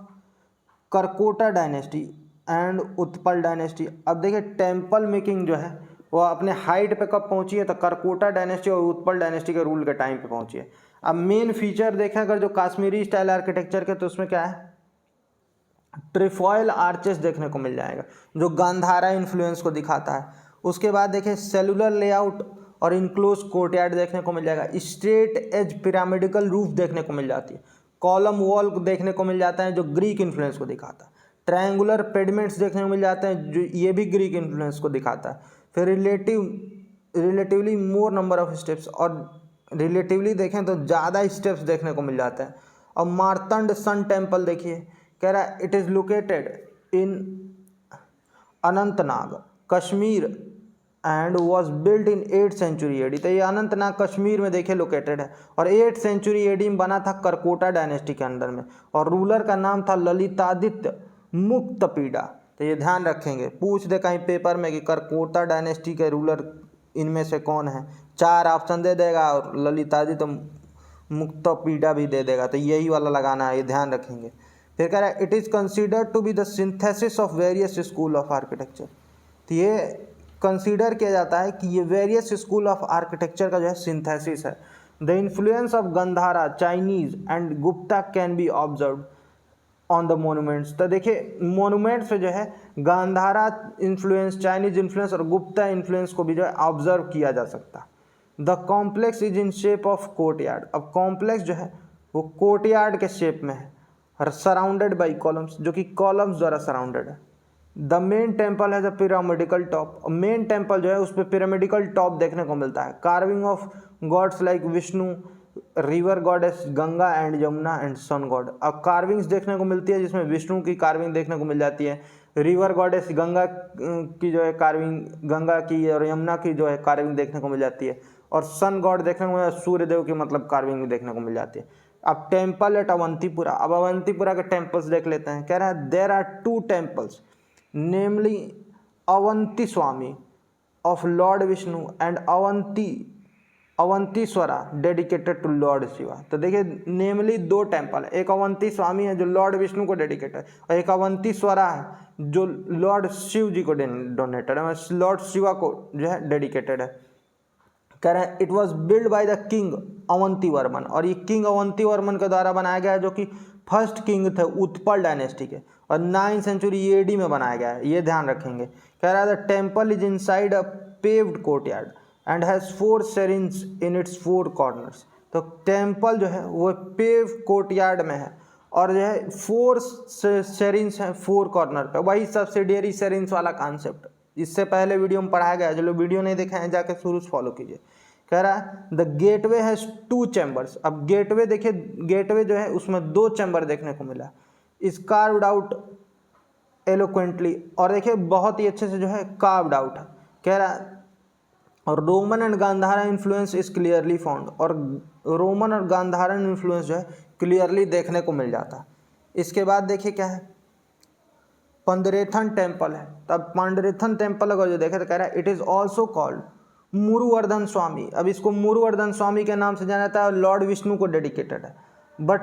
Karkota dynasty and Utpal dynasty. अब देखिए टेम्पल मेकिंग जो है वो अपने हाइट पे कब पहुंची है, तो करकोटा डायनेस्टी और उत्पल डायनेस्टी के रूल के टाइम पे पहुंची है। अब मेन फीचर देखें अगर जो कश्मीरी स्टाइल आर्किटेक्चर के, तो उसमें क्या है, ट्रिफॉयल आर्चेस देखने को मिल जाएगा जो गांधारा इन्फ्लुएंस को दिखाता है। उसके बाद देखिए सेलुलर लेआउट और इनक्लोज कोर्टयार्ड देखने को मिल जाएगा। स्ट्रेट एज पिरामिडिकल रूफ देखने को मिल जाती है। कॉलम वॉल देखने को मिल जाता है जो ग्रीक इन्फ्लुएंस को दिखाता है। ट्रायंगुलर पेडिमेंट्स देखने को मिल जाते हैं जो ये भी ग्रीक इन्फ्लुएंस को दिखाता है। फिर relatively more number of steps, और रिलेटिवली देखें तो ज़्यादा स्टेप्स देखने को मिल जाते हैं। और मार्तंड सन टेम्पल देखिए कह रहा है it is located in Anantnag Kashmir and was built in 8th century AD। तो ये अनंतनाग कश्मीर में देखिए लोकेटेड है और 8th century AD में बना था करकोटा डायनेस्टी के अंडर में, और रूलर का नाम था ललितादित्य मुक्तपीड़ा। तो ये ध्यान रखेंगे, पूछ दे कहीं पेपर में कि करकोटा डायनेस्टी के रूलर इनमें से कौन है, 4 ऑप्शन दे देगा और ललितादित्य मुक्तपीड़ा भी दे देगा, तो यही वाला लगाना है, ये ध्यान रखेंगे। फिर कह रहा है it is considered to be the synthesis of various school of architecture. तो ये कंसीडर किया जाता है कि ये वेरियस स्कूल ऑफ आर्किटेक्चर का जो है सिंथेसिस है। The influence of Gandhara Chinese and Gupta can be observe on the monuments. तो देखिए मोनूमेंट्स पे जो है गांधारा इन्फ्लुएंस, चाइनीज इन्फ्लुएंस और गुप्ता इन्फ्लुएंस को भी जो है ऑब्जर्व किया जा सकता। The complex is in shape of courtyard. अब कॉम्प्लेक्स जो है वो कोर्टयार्ड के शेप में है, सराउंडेड बाई कॉलम्स, जो कि कॉलम्स द्वारा सराउंडेड है। The main temple has a pyramidical top. Main temple जो है उस पर पिरामिडिकल टॉप देखने को मिलता है। Carving of gods like Vishnu, river goddess Ganga and Yamuna and sun god. अब कार्विंग्स देखने को मिलती है जिसमें विष्णु की कार्विंग देखने को मिल जाती है, रिवर गॉडेस गंगा की जो है कार्विंग, गंगा की और यमुना की जो है कार्विंग देखने को मिल जाती है, और सन गॉड देखने को मिल जाता है, सूर्यदेव की मतलब कार्विंग भी देखने को मिल जाती है। अब टेम्पल एट अवंतीपुरा। अब अवंतीपुरा के टेम्पल्स देख लेते हैं। कह रहा है there are 2 temples namely Avanti Swami of Lord Vishnu and Avantishvara dedicated to lord Shiva. तो देखिए नेमली 2 टेम्पल है, एक अवंती स्वामी है जो लॉर्ड विष्णु को डेडिकेटेड है, और एक अवंतीश्वरा है जो लॉर्ड शिव जी को डोनेटेड है, लॉर्ड शिवा को जो है डेडिकेटेड है। कह रहे हैं it was build by the king Avantivarman, और ये किंग अवंतीवर्मन के द्वारा बनाया गया है जो कि फर्स्ट किंग थे उत्पल डायनेस्टी के, और 9th century AD में बनाया गया है, ये ध्यान रखेंगे। कह रहा है the temple is inside a paved courtyard and has 4 shrines in its 4 corners. तो टेम्पल जो है वो पेव कोर्टयार्ड में है और जो है 4 सेरिन्स हैं 4 कॉर्नर पे, वही सब्सिडियरी सेरिन्स वाला कॉन्सेप्ट इससे पहले वीडियो में पढ़ाया गया है, जो लोग वीडियो नहीं देखे हैं जाके शुरू से फॉलो कीजिए। कह रहा है द गेटवे हैज़ 2 चैम्बर्स। अब गेटवे देखिए, गेटवे जो है उसमें 2 चैम्बर देखने को मिला, इज कार्व्ड आउट एलोक्वेंटली, और देखिए बहुत ही अच्छे से जो है कार्व्ड आउट है। कह रहा है और Roman and Gandhara influence is clearly found, और रोमन और गांधारन इन्फ्लुएंस जो है क्लियरली देखने को मिल जाता। इसके बाद देखिए क्या है, पंडरेथन टेम्पल है। तब पंडरेथन टेम्पल अगर जो देखे तो कह रहा है इट इज़ ऑल्सो कॉल्ड मुरुवर्धन स्वामी। अब इसको मुरुवर्धन स्वामी के नाम से जाना जाता है, लॉर्ड विष्णु को डेडिकेटेड है, बट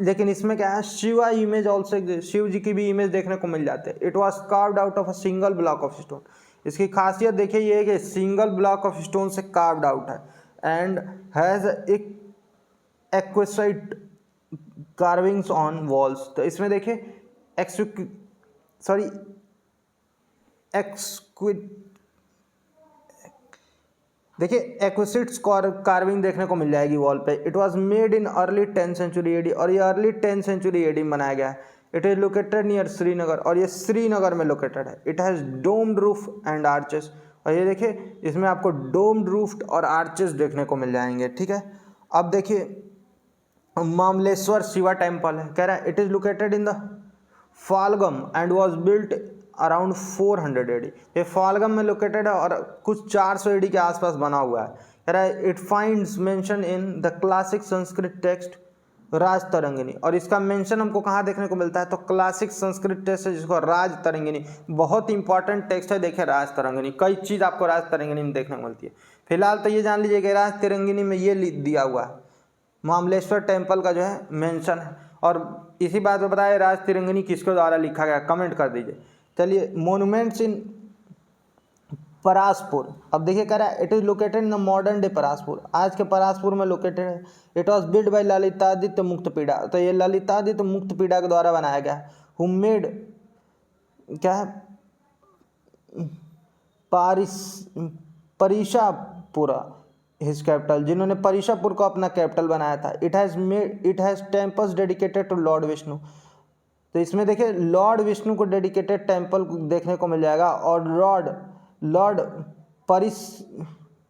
लेकिन इसमें क्या है शिवा इमेज ऑल्सो, शिव जी की भी इमेज देखने को मिल जाते हैं। It was carved out of a single block of stone. इसकी खासियत देखिए ये है कि सिंगल ब्लॉक ऑफ स्टोन से कार्व्ड आउट है। And has exquisite carvings on walls. तो इसमें देखिए देखिए एक्विसिट्स कार्विंग देखने को मिल जाएगी वॉल पे। It was made in early 10th century AD, और ये अर्ली 10th सेंचुरी एडी में बनाया गया है। It is located near Srinagar, और ये श्रीनगर में लोकेटेड है। It has doomed roof and arches, और ये देखिए इसमें आपको डोम्ड रूफ और आर्चेस देखने को मिल जाएंगे। ठीक है, अब देखिए मामलेश्वर शिवा टेम्पल है, कह रहा है it is located in the Pahalgam and was built around 400 AD. ये फालगम में लोकेटेड है और कुछ 400 एडी के आसपास बना हुआ है। कह रहा है it finds mention in the classic Sanskrit text Rajatarangini, और इसका मेंशन हमको कहाँ देखने को मिलता है, तो क्लासिक संस्कृत टेक्स्ट है जिसको राज तरंगिनी, बहुत इंपॉर्टेंट टेक्स्ट है। देखिए राज तरंगिनी, कई चीज़ आपको राज तरंगिनी में देखने को मिलती है। फिलहाल तो ये जान लीजिए कि राज तरंगिनी में ये दिया हुआ है, मामलेश्वर टेम्पल का जो है मेंशन है। और इसी बात में बताया राज तिरंगिनी किसके द्वारा लिखा गया, कमेंट कर दीजिए। चलिए मोन्यूमेंट्स इन परासपुर, अब देखिए कह रहा है it is located in the modern day Paraspur, आज के परासपुर में लोकेटेड है। It was build by Lalitaditya Muktapida, तो ये ललितादित्य मुक्तपीड़ा के द्वारा बनाया गया है। हु मेड क्या है परिशापुरा हिज कैपिटल, जिन्होंने परिशापुर को अपना कैपिटल बनाया था। It has temples dedicated to lord Vishnu, तो इसमें देखिए लॉर्ड विष्णु को डेडिकेटेड टेम्पल देखने को मिल जाएगा, और लॉर्ड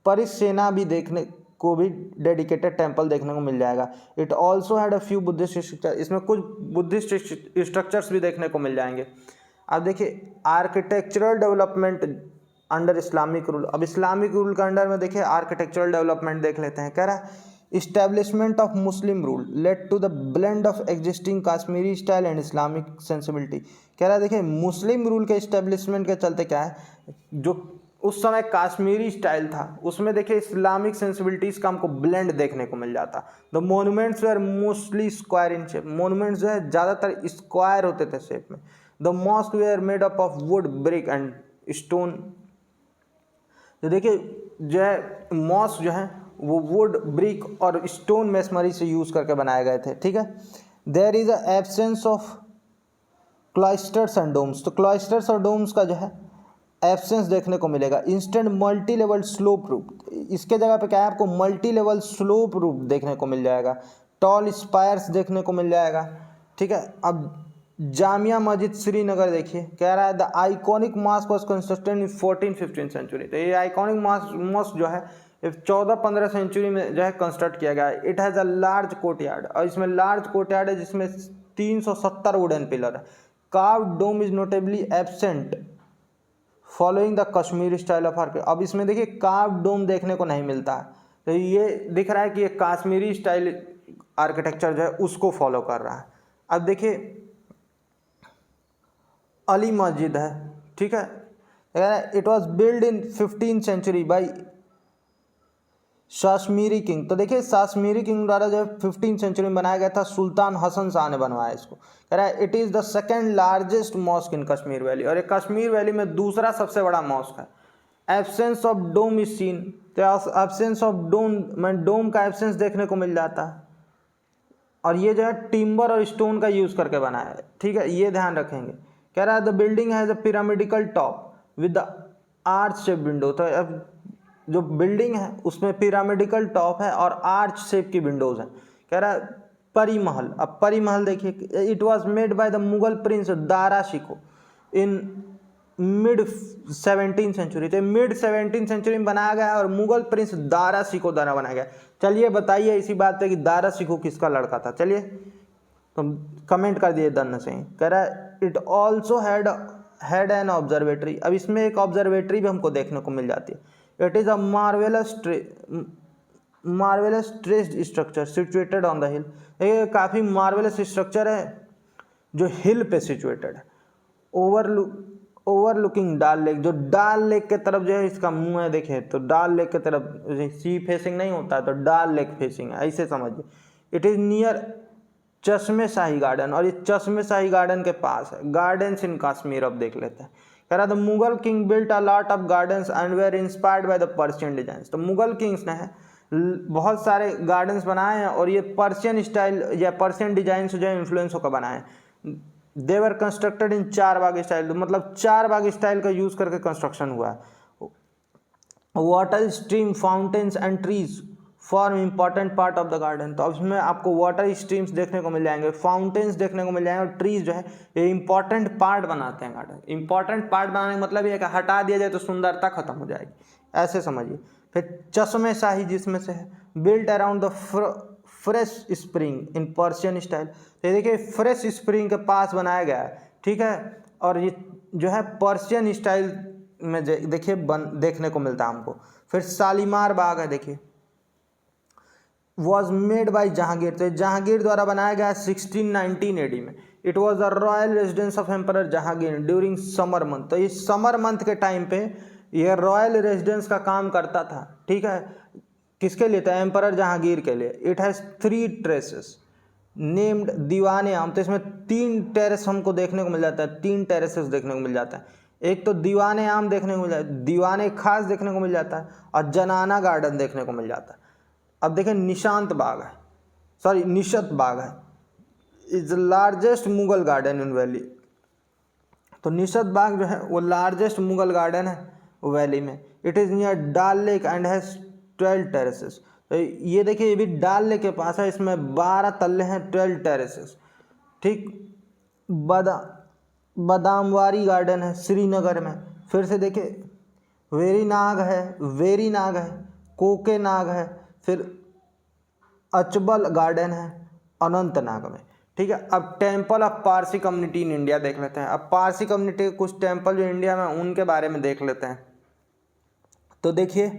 परिसेना भी देखने को भी डेडिकेटेड टेम्पल देखने को मिल जाएगा। It also had a few Buddhist structure, इसमें कुछ बुद्धिस्ट स्ट्रक्चर्स भी देखने को मिल जाएंगे। अब देखिए architectural development under Islamic rule, अब इस्लामिक रूल के अंडर में देखिए आर्किटेक्चरल डेवलपमेंट देख लेते हैं। कह रहा है establishment of Muslim rule led to the blend of existing Kashmiri style and Islamic sensibility. कह रहा है देखिए मुस्लिम रूल के इस्टेब्लिशमेंट के चलते क्या है, जो उस समय काश्मीरी स्टाइल था उसमें देखिए इस्लामिक सेंसिबिलिटीज का हमको ब्लेंड देखने को मिल जाता। The monuments were mostly square in shape, monuments जो है ज़्यादातर स्क्वायर होते थे शेप में। The mosque were made up of wood, brick and stone, तो देखिए जो है मॉस्क जो है वो वुड, ब्रिक और स्टोन मेसनरी से यूज़ करके बनाए गए थे। ठीक है, there is a absence of cloisters and domes, तो क्लॉइस्टर्स और डोम्स का जो है एब्सेंस देखने को मिलेगा। Instant multi level slope roof, इसके जगह पे क्या है आपको मल्टी लेवल स्लोप रूफ देखने को मिल जाएगा। टॉल स्पायर्स देखने को मिल जाएगा। ठीक है, अब जामिया मस्जिद श्रीनगर देखिए, कह रहा है the iconic mosque was constructed in 14-15 century, तो ये आइकॉनिक मॉस्क जो है 14-15 सेंचुरी में जो है कंस्ट्रक्ट किया गया है। It has a large courtyard, और इसमें लार्ज कोर्टयार्ड है जिसमें 370 वुडन पिलर है। Carved dome is notably absent following the Kashmiri style of architecture, अब इसमें देखिए कार्व्ड डोम देखने को नहीं मिलता है, तो ये दिख रहा है कि ये कश्मीरी स्टाइल आर्किटेक्चर जो है उसको फॉलो कर रहा है। अब देखिए अली मस्जिद है, ठीक है, it was build in 15th century by Shahmiri king, तो देखिए शाश्मीरी किंग द्वारा जो 15th सेंचुरी में बनाया गया था, सुल्तान हसन शाह ने बनवाया इसको। कह रहा है it is the second largest mosque in Kashmir valley, और ये कश्मीर वैली में दूसरा सबसे बड़ा मॉस्क है। Absence of dome is seen, तो एब्सेंस ऑफ डोम का एब्सेंस देखने को मिल जाता है, और ये जो है टिम्बर और स्टोन का यूज़ करके बनाया है। ठीक है, ये ध्यान रखेंगे। कह रहा है the building has a pyramidical top with the arch shape window, तो अब जो बिल्डिंग है उसमें पिरामिडिकल टॉप है और आर्च शेप की विंडोज़ हैं। कह रहा है परी महल, अब परी महल देखिए, it was made by the Mughal prince Dara Shikoh in mid 17th century, तो मिड 17th सेंचुरी में बनाया गया और मुगल प्रिंस दारा शिकोह द्वारा बनाया गया। चलिए बताइए इसी बात पे कि दारा शिकोह किसका लड़का था, चलिए तो कमेंट कर दिए दन्न से। कह रहा है it also had an observatory, अब इसमें एक ऑब्जर्वेटरी भी हमको देखने को मिल जाती है। It is a marvellous traced structure situated on the हिल, ये काफ़ी मार्वेलस स्ट्रक्चर है जो हिल पे सिचुएटेड है। ओवरलुकिंग डाल लेक, जो डाल लेक के तरफ जो है इसका मुंह है, देखे तो डाल लेक के तरफ, सी फेसिंग नहीं होता है तो डाल लेक फेसिंग है, ऐसे समझिए। इट इज़ नियर चश्मे शाही गार्डन, और ये चश्मे शाही गार्डन के पास है। गार्डन्स इन कश्मीर अब देख लेते हैं। कह रहा the Mughal king built a lot of gardens and were inspired by the Persian design, तो मुगल किंग्स ने बहुत सारे गार्डन्स बनाए हैं और ये पर्शियन स्टाइल या पर्शियन डिजाइन से जो है इन्फ्लुएंस होकर बनाए हैं। देवर कंस्ट्रक्टेड इन चार बाग स्टाइल, मतलब चार बाग स्टाइल का यूज करके कंस्ट्रक्शन हुआ है। Water stream, fountains and trees form important part of the garden. तो अब इसमें आपको वाटर स्ट्रीम्स देखने को मिल जाएंगे, फाउंटेन्स देखने को मिल जाएंगे और ट्रीज जो है ये इंपॉर्टेंट पार्ट बनाते हैं गार्डन। इंपॉर्टेंट पार्ट बनाने का मतलब ये है कि हटा दिया जाए तो सुंदरता खत्म हो जाएगी, ऐसे समझिए। फिर चश्मे शाही जिसमें से है, built around the fresh spring in Persian style. तो ये देखिए फ्रेश स्प्रिंग के पास बनाया गया है, ठीक है, और ये जो है पर्शियन स्टाइल में देखिए देखने को मिलता है हमको। फिर शालीमार बाग है, देखिए वॉज मेड बाई जहांगीर, तो जहांगीर द्वारा बनाया गया 1619 एडी में। It was the royal residence of emperor Jahangir during summer month. तो इस समर मंथ के टाइम पे यह रॉयल रेजिडेंस का काम करता था, ठीक है, किसके लिए था, एम्परर जहांगीर के लिए। इट हैज़ 3 टेरेसेस नेम्ड दीवाने आम। तो इसमें 3 टेरेस हमको देखने को मिल जाता है, 3 टेरेसेस देखने को मिल जाता है। एक तो दीवाने आम देखने को मिल जाता है, दीवाने खास देखने को मिल जाता है और जनाना गार्डन देखने को मिल जाता है। अब देखें निशांत बाग है, सॉरी निशत बाग है, is largest Mughal garden in valley. तो निशत बाग जो है वो लार्जेस्ट मुगल गार्डन है वैली में। इट इज़ नियर डाल लेक एंड हैज़ 12 टेरेसेस। तो ये देखिए ये भी डाल लेक के पास है, इसमें 12 तल्ले हैं, 12 टेरेसेस, ठीक। बादामवारी गार्डन है श्रीनगर में। फिर से देखिए वेरीनाग है, वेरीनाग है, कोकेनाग है, फिर अचबल गार्डन है अनंतनाग में, ठीक है। अब temple of Parsi community in India देख लेते हैं। अब पारसी कम्युनिटी के कुछ टेम्पल जो इंडिया में उनके बारे में देख लेते हैं। तो देखिए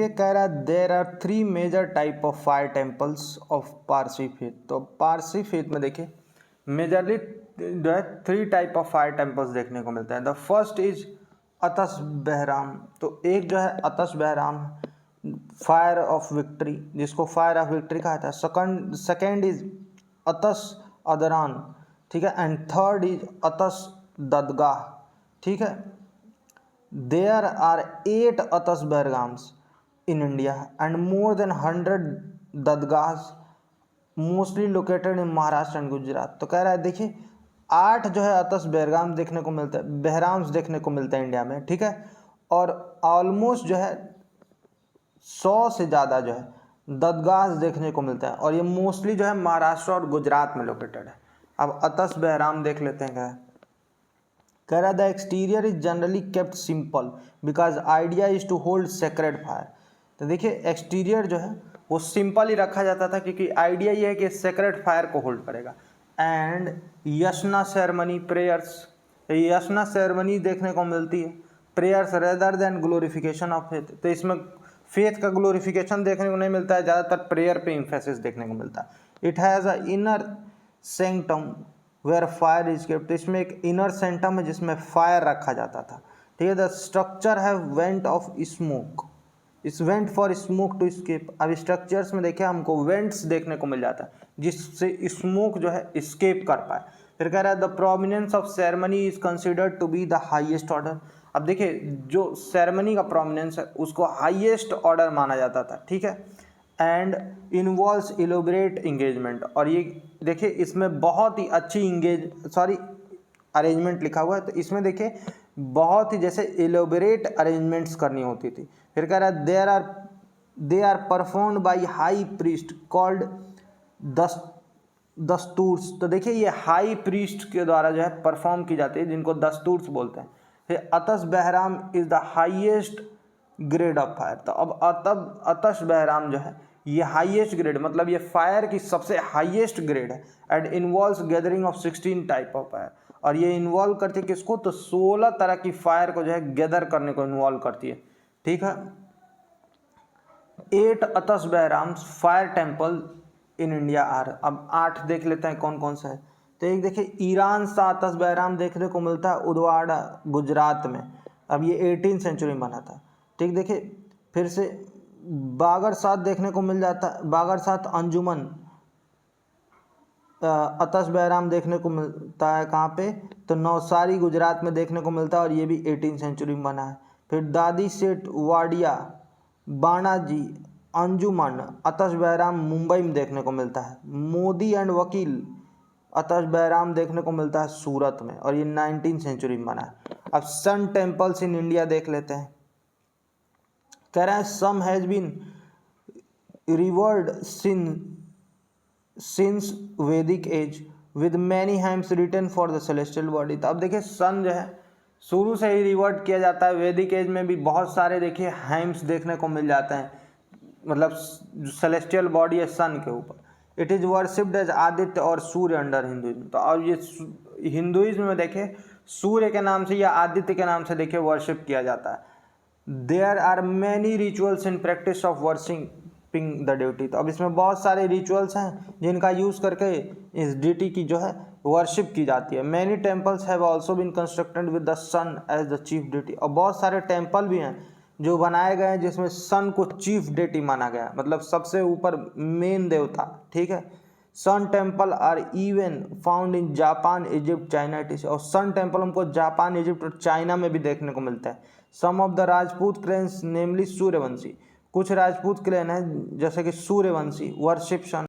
कह रहा है there are 3 major type of fire temples of Parsi faith. तो पारसी फेथ में देखिए मेजरली जो है 3 टाइप ऑफ फायर टेम्पल्स देखने को मिलते हैं। The first is Atash Behram. तो एक जो है Atash Behram fire of victory, जिसको फायर ऑफ विक्ट्री कहा था। सेकंड इज अतस अदरान, ठीक है, and third is Atash Dadgah, ठीक है। There are 8 Atash Behrams in India and more than 100 ददगाहs mostly located in Maharashtra and Gujarat. तो कह रहा है देखिए 8 जो है अतस बहरगाम देखने को मिलता है, बहराम्स देखने को मिलते हैं इंडिया में, ठीक है, और ऑलमोस्ट जो है 100 से ज़्यादा जो है ददगाहs देखने को मिलता है, और ये मोस्टली जो है महाराष्ट्र और गुजरात में लोकेटेड है। अब अतस बहराम देख लेते हैं। क्या कह रहा, the exterior is generally kept simple because idea is to hold sacred fire. तो देखिए एक्सटीरियर जो है वो सिंपल ही रखा जाता था क्योंकि आइडिया ये है कि सेक्रेड फायर को होल्ड करेगा। एंड यशना सेरेमनी प्रेयर्स, यशना सेरेमनी देखने को मिलती है, prayers rather than glorification of faith. तो इसमें फेथ का ग्लोरिफिकेशन देखने को नहीं मिलता है, ज़्यादातर प्रेयर पे इम्फेसिस देखने को मिलता है। It has a inner sanctum where fire is kept. इसमें एक इनर सेंटम है जिसमें फायर रखा जाता था, ठीक है। द स्ट्रक्चर है vent of smoke, is vent for smoke to escape. अब स्ट्रक्चर्स में देखिए हमको वेंट्स देखने को मिल जाता है जिससे स्मोक जो है स्केप कर पाए। फिर कह रहा है the prominence of ceremony is considered to be the highest order. अब देखिए जो सेरेमनी का प्रोमिनेंस है उसको हाईएस्ट ऑर्डर माना जाता था, ठीक है। एंड इन्वॉल्व्स इलोबरेट इंगेजमेंट, और ये देखिए इसमें बहुत ही अच्छी अरेंजमेंट लिखा हुआ है। तो इसमें देखिए बहुत ही जैसे इलोबरेट अरेंजमेंट्स करनी होती थी। फिर कह रहा है they are performed by high priest called Dasturs. तो देखिए ये हाई प्रीस्ट के द्वारा जो है परफॉर्म की जाती है, जिनको दस्तूर्स बोलते हैं। फिर Atash Behram is the highest grade of fire. तो अब अतस बहराम जो है ये हाईएस्ट ग्रेड, मतलब ये फायर की सबसे हाईएस्ट ग्रेड है। And involves gathering of 16 type of fire, और ये इन्वॉल्व करती है किसको, तो 16 तरह की फायर को जो है गैदर करने को इन्वॉल्व करती है, ठीक है। 8 Atash Behrams fire temple in India are. अब 8 देख लेते हैं कौन कौन सा है। तो एक देखिए ईरान सा अतस बहराम देखने को मिलता है उदवाड़ा गुजरात में। अब ये 18वीं सेंचुरी में बना था, ठीक। देखिए फिर से बागर साथ देखने को मिल जाता है, बागर साथ अंजुमन अतस बहराम देखने को मिलता है कहाँ पे, तो नवसारी गुजरात में देखने को मिलता है, और ये भी 18वीं सेंचुरी में बना है। फिर दादी सेठ वाडिया बाणाजी अंजुमन अतश बहराम मुंबई में देखने को मिलता है। मोदी एंड वकील अतश बहराम देखने को मिलता है सूरत में, और ये 19th सेंचुरी में बना है। अब सन टेम्पल्स इन इंडिया देख लेते हैं। कह रहा है sun has been revered since Vedic age with many hymns written for the celestial body. तो अब देखिए सन जो है शुरू से ही रिवर्ट किया जाता है, वैदिक एज में भी बहुत सारे देखिए हाइम्स देखने को मिल जाते हैं, मतलब सेलेस्टियल बॉडी है सन के ऊपर। It is worshipped as Aditya और सूर्य अंडर हिंदुइज्म। तो अब ये हिंदुइज्म में देखिए सूर्य के नाम से या आदित्य के नाम से देखिए वर्शिप किया जाता है। There are many rituals in practice of worshipping the duty. तो अब इसमें बहुत सारे रिचुअल्स हैं जिनका यूज़ करके इस डिटी की जो है वर्शिप की जाती है। Many temples have also been constructed with the sun as the chief deity. और बहुत सारे टेम्पल भी हैं जो बनाए गए हैं जिसमें सन को चीफ डेटी माना गया, मतलब सबसे ऊपर मेन देवता, ठीक है। Sun temple are even found in Japan, Egypt, China etc। और सन टेम्पल हमको जापान, इजिप्ट और चाइना में भी देखने को मिलता है। Some of the Rajput clans namely Suryavanshi, कुछ राजपूत क्लेन हैं जैसे कि सूर्यवंशी वर्शिप सन।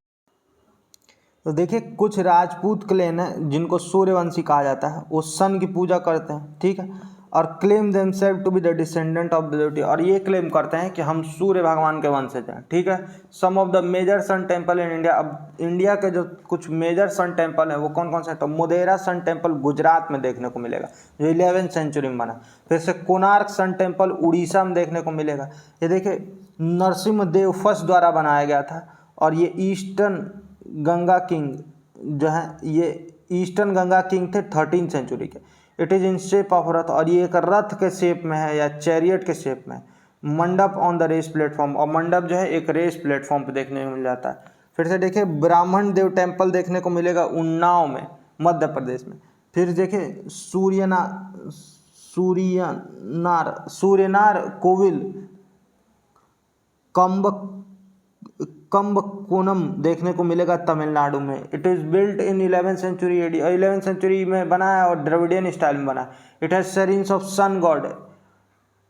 तो देखिए कुछ राजपूत क्लेन हैं जिनको सूर्यवंशी कहा जाता है, वो सन की पूजा करते हैं, ठीक है। और claim themselves to be the descendant of the deity, और ये क्लेम करते हैं कि हम सूर्य भगवान के वंशज हैं, ठीक है। Some of the major sun temple in India. अब इंडिया के जो कुछ मेजर सन टेम्पल हैं वो कौन कौन से हैं? तो मोढेरा सन टेम्पल गुजरात में देखने को मिलेगा जो 11th सेंचुरी में बना। फिर से कोणार्क सन टेम्पल उड़ीसा में देखने को मिलेगा। ये देखिए नरसिम्हदेव फर्स्ट द्वारा बनाया गया था, और ये ईस्टर्न गंगा किंग जो है, ये ईस्टर्न गंगा किंग थे 13th सेंचुरी के। It is in shape of रथ, और ये एक रथ के शेप में है या चैरियट के शेप में। मंडप ऑन द रेस प्लेटफॉर्म, और मंडप जो है एक रेस प्लेटफॉर्म पे देखने को मिल जाता है। फिर से देखिए ब्राह्मण देव टेम्पल देखने को मिलेगा उन्नाव में, मध्य प्रदेश में। फिर देखिए सूर्यनार कोविल कंबकोनम देखने को मिलेगा तमिलनाडु में। It is built in 11th century AD, 11th century में बना है और द्रविडियन स्टाइल में बना है। It has shrines of sun god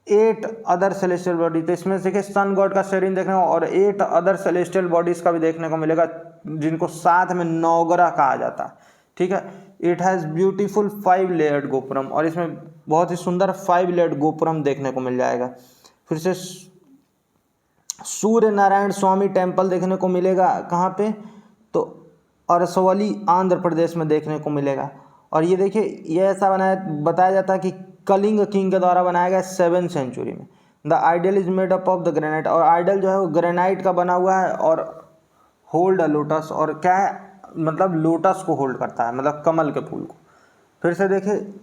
8 other celestial body. तो इसमें देखिए सन गॉड का सेरिन देखने को, और 8 अदर सेलेस्टियल बॉडीज का भी देखने को मिलेगा जिनको साथ में नवग्रह कहा जाता है, ठीक है। It has beautiful 5 layered gopuram, और इसमें बहुत ही सुंदर 5 लेयर्ड गोपुरम देखने को मिल जाएगा। फिर से सूर्य नारायण स्वामी टेम्पल देखने को मिलेगा कहाँ पे? तो अरसवली आंध्र प्रदेश में देखने को मिलेगा। और ये देखिए ये ऐसा बताया जाता है कि कलिंग किंग के द्वारा बनाया गया 7th सेंचुरी में। The idol is made up of the granite, और आइडल जो है वो ग्रेनाइट का बना हुआ है और होल्ड अ लोटस, और क्या है मतलब लोटस को होल्ड करता है, मतलब कमल के फूल को। फिर से देखिए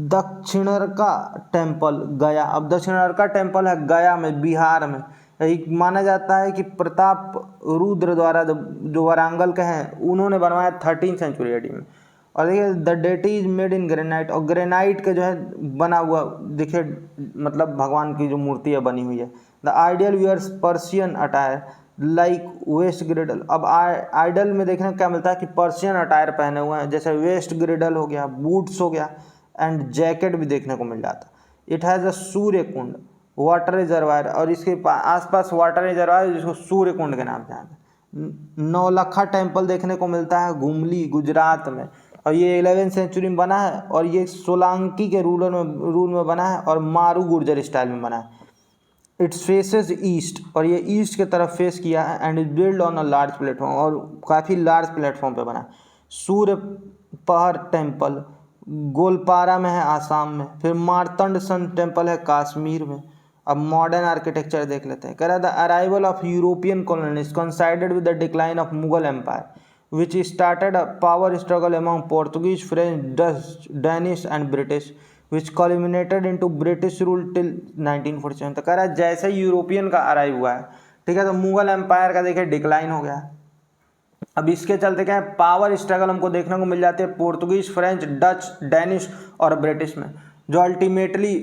दक्षिणरका टेम्पल गया। अब दक्षिणरका टेम्पल है गया में, बिहार में। यही माना जाता है कि प्रताप रुद्र द्वारा जो वारंगल के हैं उन्होंने बनवाया 13th सेंचुरी AD में। और देखिए the deity is made in granite, और ग्रेनाइट के जो है बना हुआ देखिए मतलब भगवान की जो मूर्ति है बनी हुई है। The ideal wears Persian attire like waist girdle. अब आइडल में देखने को क्या मिलता है कि पर्शियन अटायर पहने हुए हैं, जैसे वेस्ट ग्रिडल हो गया, बूट्स हो गया, एंड जैकेट भी देखने को मिल जाता। It has a Surya Kund water reservoir, और इसके आसपास वाटर रिजर्वायर जिसको सूर्य कुंड के नाम से जानते हैं। नौलखा टेम्पल देखने को मिलता है घुमली गुजरात में, और ये 11th सेंचुरी में बना है, और ये सोलंकी के रूल में बना है और मारू गुर्जर स्टाइल में बना है। इट्स फेसेस ईस्ट, और ये ईस्ट की तरफ फेस किया है, and is build on a large platform, और काफ़ी लार्ज प्लेटफॉर्म पे बना है। सूर्य पहर टेम्पल गोलपारा में है आसाम में। फिर मार्तंड सन टेम्पल है कश्मीर में। अब मॉडर्न आर्किटेक्चर देख लेते हैं। कह रहा the arrival of European colonist coincided with the decline of Mughal Empire, which started a power struggle among Portuguese, French, Dutch, Danish and British, which culminated into British rule till 1947। तो कह रहा है जैसे यूरोपियन का अराइव हुआ है, ठीक है, तो मुगल एम्पायर का देखिए डिक्लाइन हो गया। अब इसके चलते क्या है पावर स्ट्रगल हमको देखने को मिल जाती है पोर्तुगीज, फ्रेंच, डच, डेनिश और ब्रिटिश में, जो अल्टीमेटली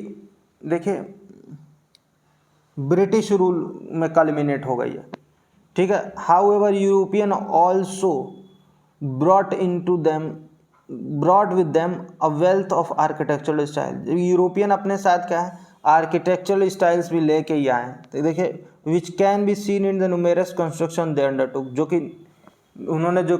देखिए ब्रिटिश रूल में कल्मिनेट हो गई है, ठीक है। How ever European also brought with them a wealth of architectural style. European अपने साथ क्या है आर्किटेक्चरल स्टाइल्स भी लेके ही आए। तो देखिए which can be seen in the numerous construction they undertook, जो कि उन्होंने जो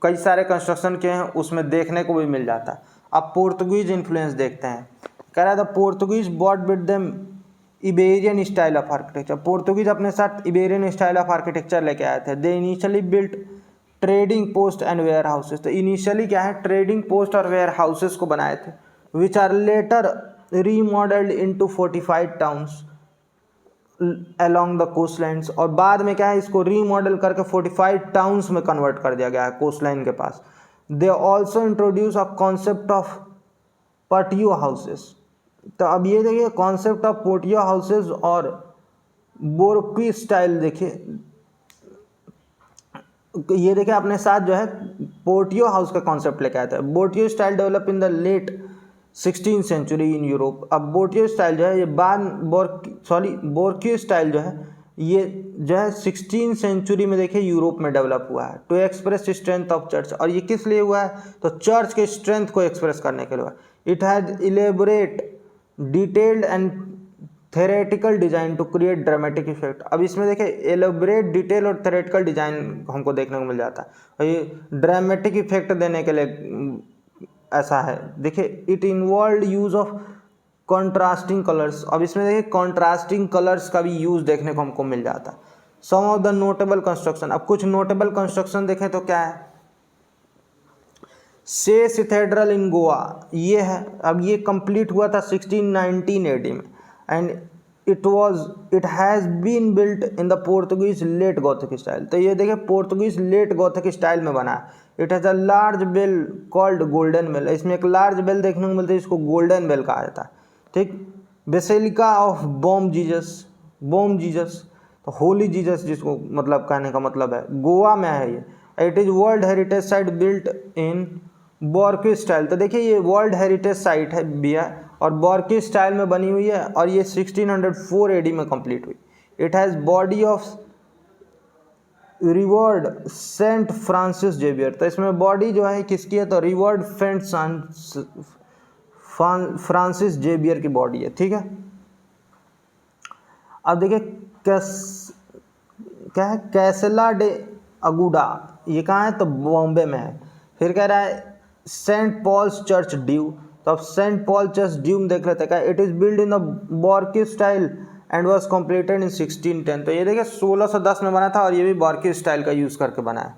कई सारे कंस्ट्रक्शन किए हैं उसमें देखने को भी मिल जाता है। अब पोर्तुगीज इन्फ्लुएंस देखते हैं। कह रहा था Portuguese brought with them Iberian style of architecture. Portuguese अपने साथ इबेरियन स्टाइल ऑफ आर्किटेक्चर लेके आए थे। They initially built trading post and warehouses. तो इनिशियली क्या है, ट्रेडिंग पोस्ट और वेयर हाउसेस को बनाए थे, which are later remodelled into fortified towns along the coastlines, और बाद में क्या है इसको रीमॉडल करके फोर्टिफाइड टाउन्स में कन्वर्ट कर दिया गया है कोस्ट लाइन के पास। They also introduce a concept of patio houses. तो अब ये देखिए कॉन्सेप्ट ऑफ पोर्टियो हाउसेस और बोरक्वी स्टाइल, देखिए ये देखिए अपने साथ जो है पोर्टियो हाउस का कॉन्सेप्ट लेके आया था। Baroque style develop in the late 16th century in Europe. अब बोर्टियो स्टाइल जो है ये बोरक्यू स्टाइल जो है ये जो है 16th सेंचुरी में देखिए यूरोप में डेवलप हुआ है to express strength of church. और ये किस लिए हुआ है, तो चर्च के स्ट्रेंथ को एक्सप्रेस करने के लिए हुआ। It has elaborate detailed and theoretical design to create dramatic effect. अब इसमें देखिए एलेबोरेट डिटेल और थेरेटिकल डिजाइन हमको देखने को मिल जाता है, और ये ड्रामेटिक इफेक्ट देने के लिए ऐसा है। देखिए it involve use of contrasting colours. अब इसमें देखिए कॉन्ट्रास्टिंग कलर्स का भी यूज देखने को हमको मिल जाता है। Some of the notable construction, अब कुछ नोटेबल कंस्ट्रक्शन देखें तो क्या है, सेस कैथेड्रल इन गोवा ये है। अब ये कंप्लीट हुआ था 1619 AD में, and it has been built in the Portuguese late Gothic style. तो ये देखिए पोर्तुगीज लेट गॉथिक स्टाइल में बना है। It has a large bell called golden bell. इसमें एक लार्ज बेल देखने को मिलती है, इसको गोल्डन बेल कहा जाता है। ठीक, बेसिलिका ऑफ बॉम जीसस, तो होली जीसस जिसको मतलब कहने का मतलब है, गोवा में है ये। It is world heritage site built in baroque style. तो देखिए ये वर्ल्ड हेरिटेज साइट है भी है और बोरक्यू स्टाइल में बनी हुई है, और ये 1604 AD में कंप्लीट हुई। It has body of revered Saint Francis Xavier. तो इसमें बॉडी जो है किसकी है, तो रिवर्ड फ्रांसिस जेवियर की बॉडी है। ठीक है, अब देखिए क्या है, कैसला डे अगुडा, ये कहाँ है, तो बॉम्बे में है। फिर कह रहा है सेंट पॉल्स चर्च ड्यू। तो अब सेंट पॉल चर्च ड्यू में देख लेते हैं, it is build in the baroque style and was completed in 1610। तो ये देखिए 1610 में बना था, और ये भी बोरक्यू स्टाइल का यूज़ करके बना है।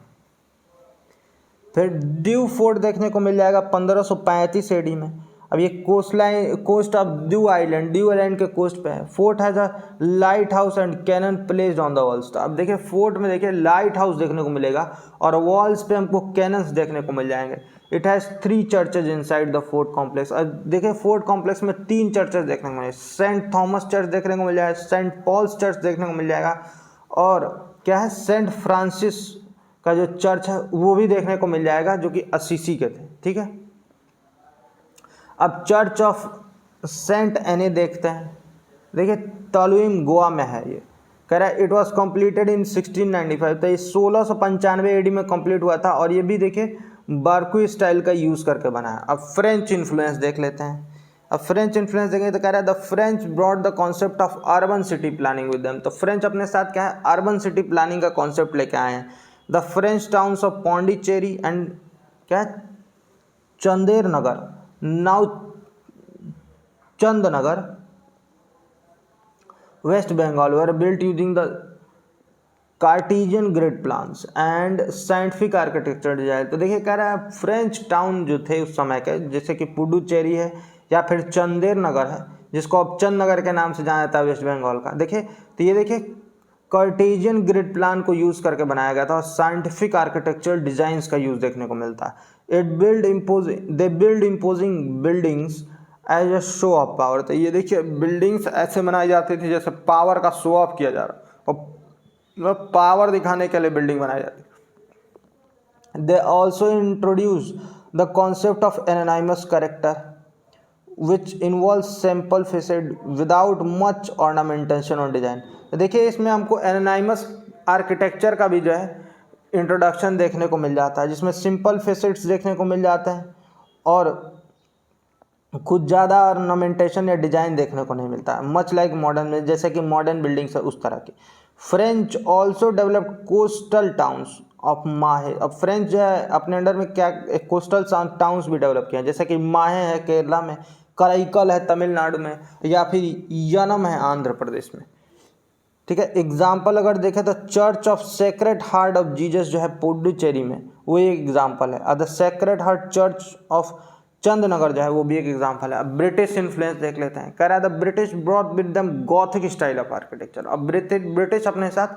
फिर ड्यू फोर्ट देखने को मिल जाएगा 1535 AD में। अब ये कोस्ट ऑफ ड्यू आइलैंड के कोस्ट पे है। Fort has a lighthouse and cannon placed on the walls. तो अब देखिए फोर्ट में देखिए लाइट हाउस देखने को मिलेगा, और वॉल्स पे हमको कैनन्स देखने को मिल जाएंगे। It has 3 churches inside the fort complex. और देखिए फोर्ट कॉम्प्लेक्स में 3 चर्चेज देखने को मिलेंगे। सेंट थॉमस चर्च देखने को मिल जाएगा, सेंट पॉल्स चर्च देखने को मिल जाएगा, और क्या है सेंट फ्रांसिस का जो चर्च है वो भी देखने को मिल जाएगा, जो कि असीसी के थे। ठीक है, अब चर्च ऑफ सेंट एने देखते हैं। देखिए तलुइम गोवा में है। ये कह रहा है इट वॉज कम्प्लीटेड इन 1695। तो ये 1695 AD में कंप्लीट हुआ था, और ये भी देखिए बोरक्यू स्टाइल का यूज़ करके बना है। अब फ्रेंच इन्फ्लुएंस देख लेते हैं। अब फ्रेंच इन्फ्लुएंस देखेंगे तो कह रहा है the French brought the concept of urban city planning with them. तो फ्रेंच अपने साथ क्या है, अर्बन सिटी प्लानिंग का कॉन्सेप्ट लेके आए हैं। The French towns of Pondicherry and क्या Chander Nagar, now Chandannagar, West Bengal, were built using the Cartesian grid plans and scientific architecture design. तो देखिए कह रहा है फ्रेंच टाउन जो थे उस समय के, जैसे कि पुडुचेरी है या फिर चंदेर नगर है, जिसको अब चंद नगर के नाम से जाना जाता है वेस्ट बंगाल का। देखिए तो ये देखिए कार्टेशियन ग्रिड प्लान को यूज़ करके बनाया गया था, और साइंटिफिक आर्किटेक्चरल डिजाइंस का यूज़ देखने को मिलता है। They build imposing buildings as a show of power. तो ये देखिए बिल्डिंग्स ऐसे बनाई जाती थी जैसे पावर का शो ऑफ किया जा रहा, और पावर दिखाने के लिए बिल्डिंग बनाई जाती। दे also introduce the concept of anonymous character which involve simple facet without much ornamentation और डिजाइन। देखिए इसमें हमको एनोनिमस आर्किटेक्चर का भी जो है इंट्रोडक्शन देखने को मिल जाता है, जिसमें सिंपल फेसेड्स देखने को मिल जाते हैं, और कुछ ज़्यादा ऑर्नामेंटेशन या डिजाइन देखने को नहीं मिलता है, मच लाइक मॉडर्न में, जैसे कि मॉडर्न बिल्डिंग्स है उस तरह की। French also developed coastal towns of माहे। अब फ्रेंच जो है अपने अंडर में क्या कोस्टल टाउन्स भी डेवलप किए हैं, जैसे कि माहे है केरला में, कराईकल है तमिलनाडु में, या फिर यनम है आंध्र प्रदेश में। ठीक है, एग्जाम्पल अगर देखें तो church of sacred heart of Jesus जो है पुडुचेरी में, वो एक एग्जाम्पल है। The sacred heart church of Chandan Nagar जो है वो भी एक एग्जाम्पल है। अब ब्रिटिश इन्फ्लुएंस देख लेते हैं। कह रहा है the British brought with them Gothic style of architecture. अब ब्रिटिश अपने साथ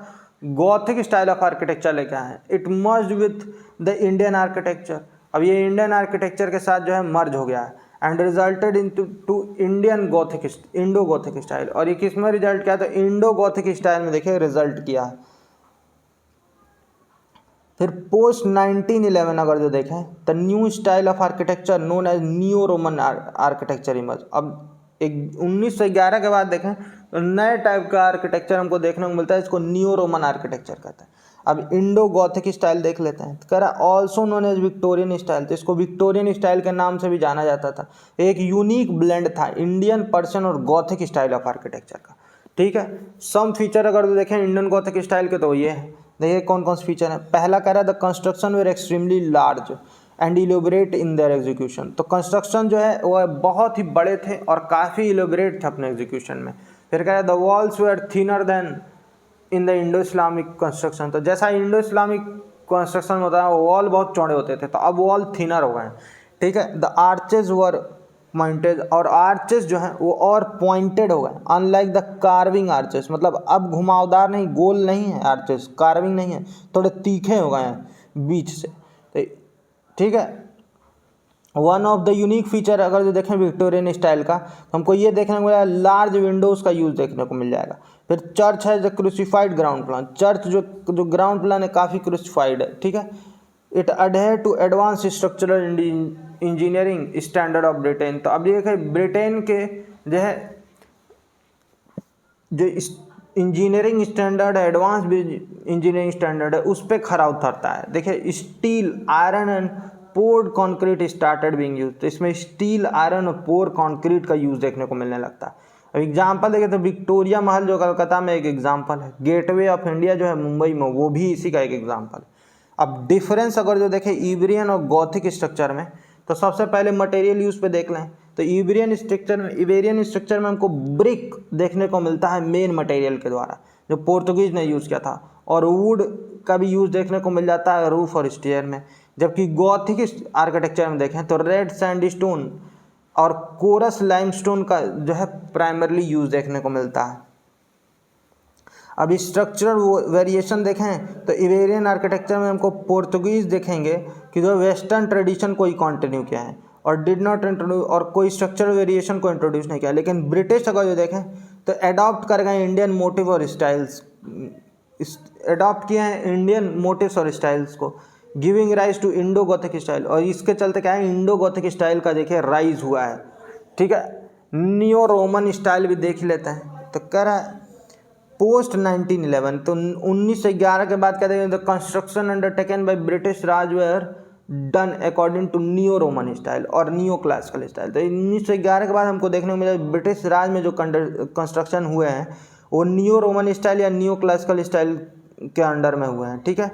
गॉथिक स्टाइल ऑफ आर्किटेक्चर लेके आए हैं। It merge with the Indian architecture. अब ये इंडियन आर्किटेक्चर के साथ जो है मर्ज हो गया है and resulted into Indian Gothic Indo Gothic style. और ये किस में रिजल्ट किया, तो इंडो गॉथिक स्टाइल में देखिए रिजल्ट किया है। फिर पोस्ट 1911 अगर जो देखें तो new style of architecture known as neo Roman architecture emerge. अब 1911 के बाद देखें तो नए टाइप का आर्किटेक्चर हमको देखने को मिलता है, इसको नियो रोमन आर्किटेक्चर कहते हैं। अब इंडो गॉथिक स्टाइल देख लेते हैं। तो कह रहा also known as Victorian style, तो इसको विक्टोरियन स्टाइल के नाम से भी जाना जाता था। एक यूनिक ब्लेंड था इंडियन पर्शियन और गॉथिक स्टाइल ऑफ आर्किटेक्चर का। ठीक है, सम फीचर अगर तो देखें इंडियन गॉथिक स्टाइल के तो ये है, देखिए कौन कौन से फीचर हैं। पहला कह रहा है the construction were extremely large and elaborate in their execution. तो कंस्ट्रक्शन जो है वो बहुत ही बड़े थे और काफ़ी इलोबरेट थे अपने एग्जीक्यूशन में। फिर कह रहा है the walls were thinner than in the Indo Islamic construction. तो जैसा इंडो इस्लामिक कंस्ट्रक्शन होता है वो वॉल बहुत चौड़े होते थे, तो अब वॉल थिनर हो गए हैं। ठीक है, द आर्चेज वर पॉइंटेड, और आर्चेस जो हैं वो और पॉइंटेड हो गए, अनलाइक द कार्विंग आर्चेस। मतलब अब घुमावदार नहीं, गोल नहीं है आर्चेस, कार्विंग नहीं है, थोड़े तीखे हो गए हैं बीच से। तो ठीक है, one of the unique feature अगर जो देखें विक्टोरियन स्टाइल का, तो हमको ये देखने को मिला लार्ज विंडोज़ का यूज़ देखने को मिल जाएगा। फिर चर्च है the crucified ground plan. Church जो ग्राउंड प्लान है काफ़ी क्रूसिफाइड है। ठीक है, it adhere to advance structural engineering standard of Britain. तो अब ये ब्रिटेन के जो है जो इंजीनियरिंग स्टैंडर्ड है, एडवांस इंजीनियरिंग स्टैंडर्ड है, उस पर खरा उतरता है। देखिए steel iron and poured concrete started being use. तो इसमें स्टील आयरन और पोर कंक्रीट का यूज़ देखने को मिलने लगता है। अब एग्जाम्पल देखें तो विक्टोरिया महल जो कलकत्ता में एक एग्जाम्पल है, गेटवे ऑफ इंडिया जो है मुंबई में, वो भी इसी का एक एग्जाम्पल है। अब डिफरेंस अगर जो देखें इबेरियन और गॉथिक स्ट्रक्चर में, तो सबसे पहले मटेरियल यूज़ पे देख लें। तो इबेरियन स्ट्रक्चर में हमको ब्रिक देखने को मिलता है मेन मटेरियल के द्वारा, जो पोर्तुगीज़ ने यूज़ किया था, और वुड का भी यूज़ देखने को मिल जाता है रूफ और स्टेयर में। जबकि गॉथिक आर्किटेक्चर में देखें तो रेड सैंडस्टोन और कोरस लाइमस्टोन का जो है प्राइमरली यूज़ देखने को मिलता है। अब स्ट्रक्चरल वेरिएशन देखें तो इबेरियन आर्किटेक्चर में हमको पोर्तुगीज़ देखेंगे कि जो वेस्टर्न ट्रेडिशन को ही कंटिन्यू किया है और डिड नॉट इंट्रोड्यूस, और कोई स्ट्रक्चरल वेरिएशन को इंट्रोड्यूस नहीं किया। लेकिन ब्रिटिश अगर जो देखें तो अडॉप्ट कर गए इंडियन मोटिव और स्टाइल्स, अडॉप्ट किए हैं इंडियन मोटिव्स और स्टाइल्स को, giving rise to Indo Gothic style. और इसके चलते क्या है, इंडो गॉथिक स्टाइल का देखिए राइज हुआ है। ठीक है, नियो रोमन स्टाइल भी देख लेते हैं। तो कह रहा है पोस्ट 1911, तो 1911 के बाद कहते हैं the construction undertaken by British Raj were done according to neo Roman style और नियो क्लासिकल स्टाइल। तो 1911 के बाद हमको देखने को मिला ब्रिटिश राज में जो कंस्ट्रक्शन हुए हैं वो नियो रोमन स्टाइल या नियो क्लासिकल स्टाइल के अंडर में हुए हैं। ठीक है,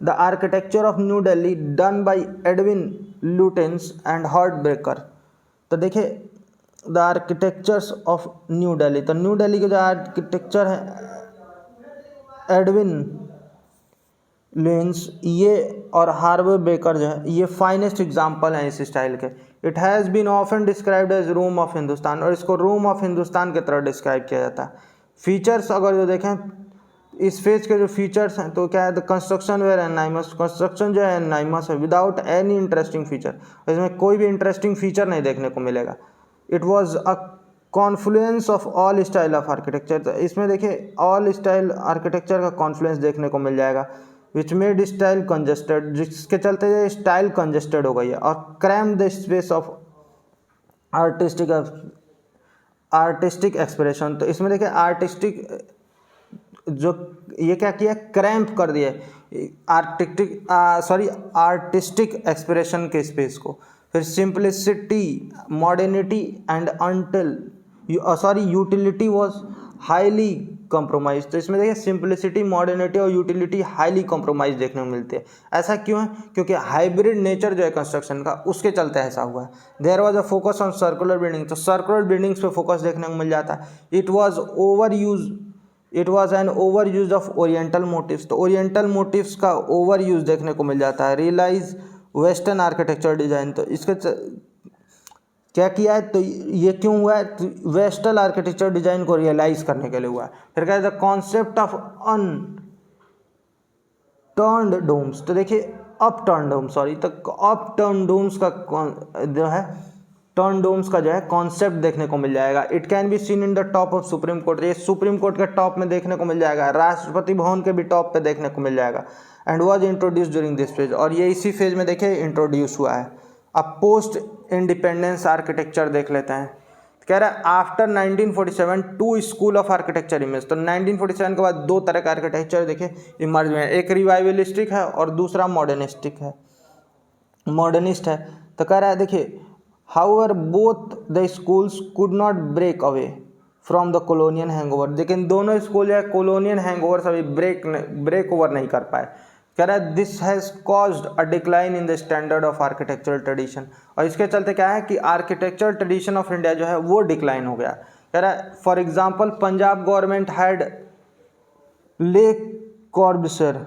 the architecture of new Delhi done by Edwin Lutyens and heart breaker. तो देखिए the architectures of new Delhi, तो न्यू दिल्ली के जो आर्किटेक्चर है एडविन लेंस ये और हार्बर बेकर जो है ये फाइनेस्ट एग्जाम्पल हैं इस स्टाइल के। It has been often described as Rome of Hindustan, और इसको रोम ऑफ हिंदुस्तान की तरह डिस्क्राइब किया जाता है। फीचर्स अगर जो देखें इस फेज के जो फीचर्स हैं तो क्या है, द कंस्ट्रक्शन वेयर एनाइमस, कंस्ट्रक्शन जो है एनाइमस है विदाउट एनी इंटरेस्टिंग फीचर, इसमें कोई भी इंटरेस्टिंग फीचर नहीं देखने को मिलेगा। It was a Confluence of all style of architecture, तो इसमें देखिए ऑल स्टाइल आर्किटेक्चर का कॉन्फ्लुएंस देखने को मिल जाएगा, विच मेड स्टाइल कंजेस्टेड, जिसके चलते स्टाइल कंजेस्टेड हो गई है, और cram the space of artistic expression. तो इसमें देखिए आर्टिस्टिक जो ये क्या किया, क्रैम्प कर दिया आर्टिस्टिक एक्सप्रेशन के स्पेस को। फिर simplicity, modernity and utility was highly compromise. तो इसमें देखिए सिंप्लिसिटी, मॉडर्निटी और यूटिलिटी हाईली कॉम्प्रोमाइज देखने को मिलती है। ऐसा क्यों है? क्योंकि हाइब्रिड नेचर जो है कंस्ट्रक्शन का, उसके चलते ऐसा हुआ है। There was a focus on circular building, तो सर्कुलर बिल्डिंग्स पे फोकस देखने को मिल जाता है। It was an over use of oriental motives, तो ओरिएंटल मोटिव्स का ओवर यूज देखने को मिल जाता है। रियलाइज वेस्टर्न आर्किटेक्चर डिजाइन, तो इसके क्या किया है? तो ये क्यों हुआ है? तो वेस्टर्न आर्किटेक्चर डिजाइन को रियलाइज करने के लिए हुआ है। फिर क्या है? The concept of unturned domes, तो देखिए अपटर्न डोम, सॉरी, तो अपटर्न डोम्स का जो है, टर्न डोम्स का जो है कॉन्सेप्ट देखने को मिल जाएगा। It can be seen in the top of supreme court, ये सुप्रीम कोर्ट के टॉप में देखने को मिल जाएगा, राष्ट्रपति भवन के भी टॉप पे देखने को मिल जाएगा। And was introduce during this phase, और ये इसी फेज में देखिए इंट्रोड्यूस हुआ है। अब पोस्ट इंडिपेंडेंस आर्किटेक्चर देख लेते हैं। कह रहा है after 1947 two school of architecture emerge, तो 1947 के बाद दो तरह का आर्किटेक्चर देखे इमर्ज हुए हैं, एक रिवाइवलिस्टिक है और दूसरा मॉडर्निस्ट है। तो कह रहा है देखिए however both the schools could not break away from the colonial hangover, लेकिन दोनों स्कूल जो है कॉलोनियल हैंगओवर से अभी ब्रेक ओवर नहीं कर पाए। कह रहा है this has caused a decline in the standard of architectural tradition, और इसके चलते क्या है कि आर्किटेक्चरल ट्रेडिशन ऑफ इंडिया जो है वो डिक्लाइन हो गया। कह रहा है for example Punjab government had Le Corbusier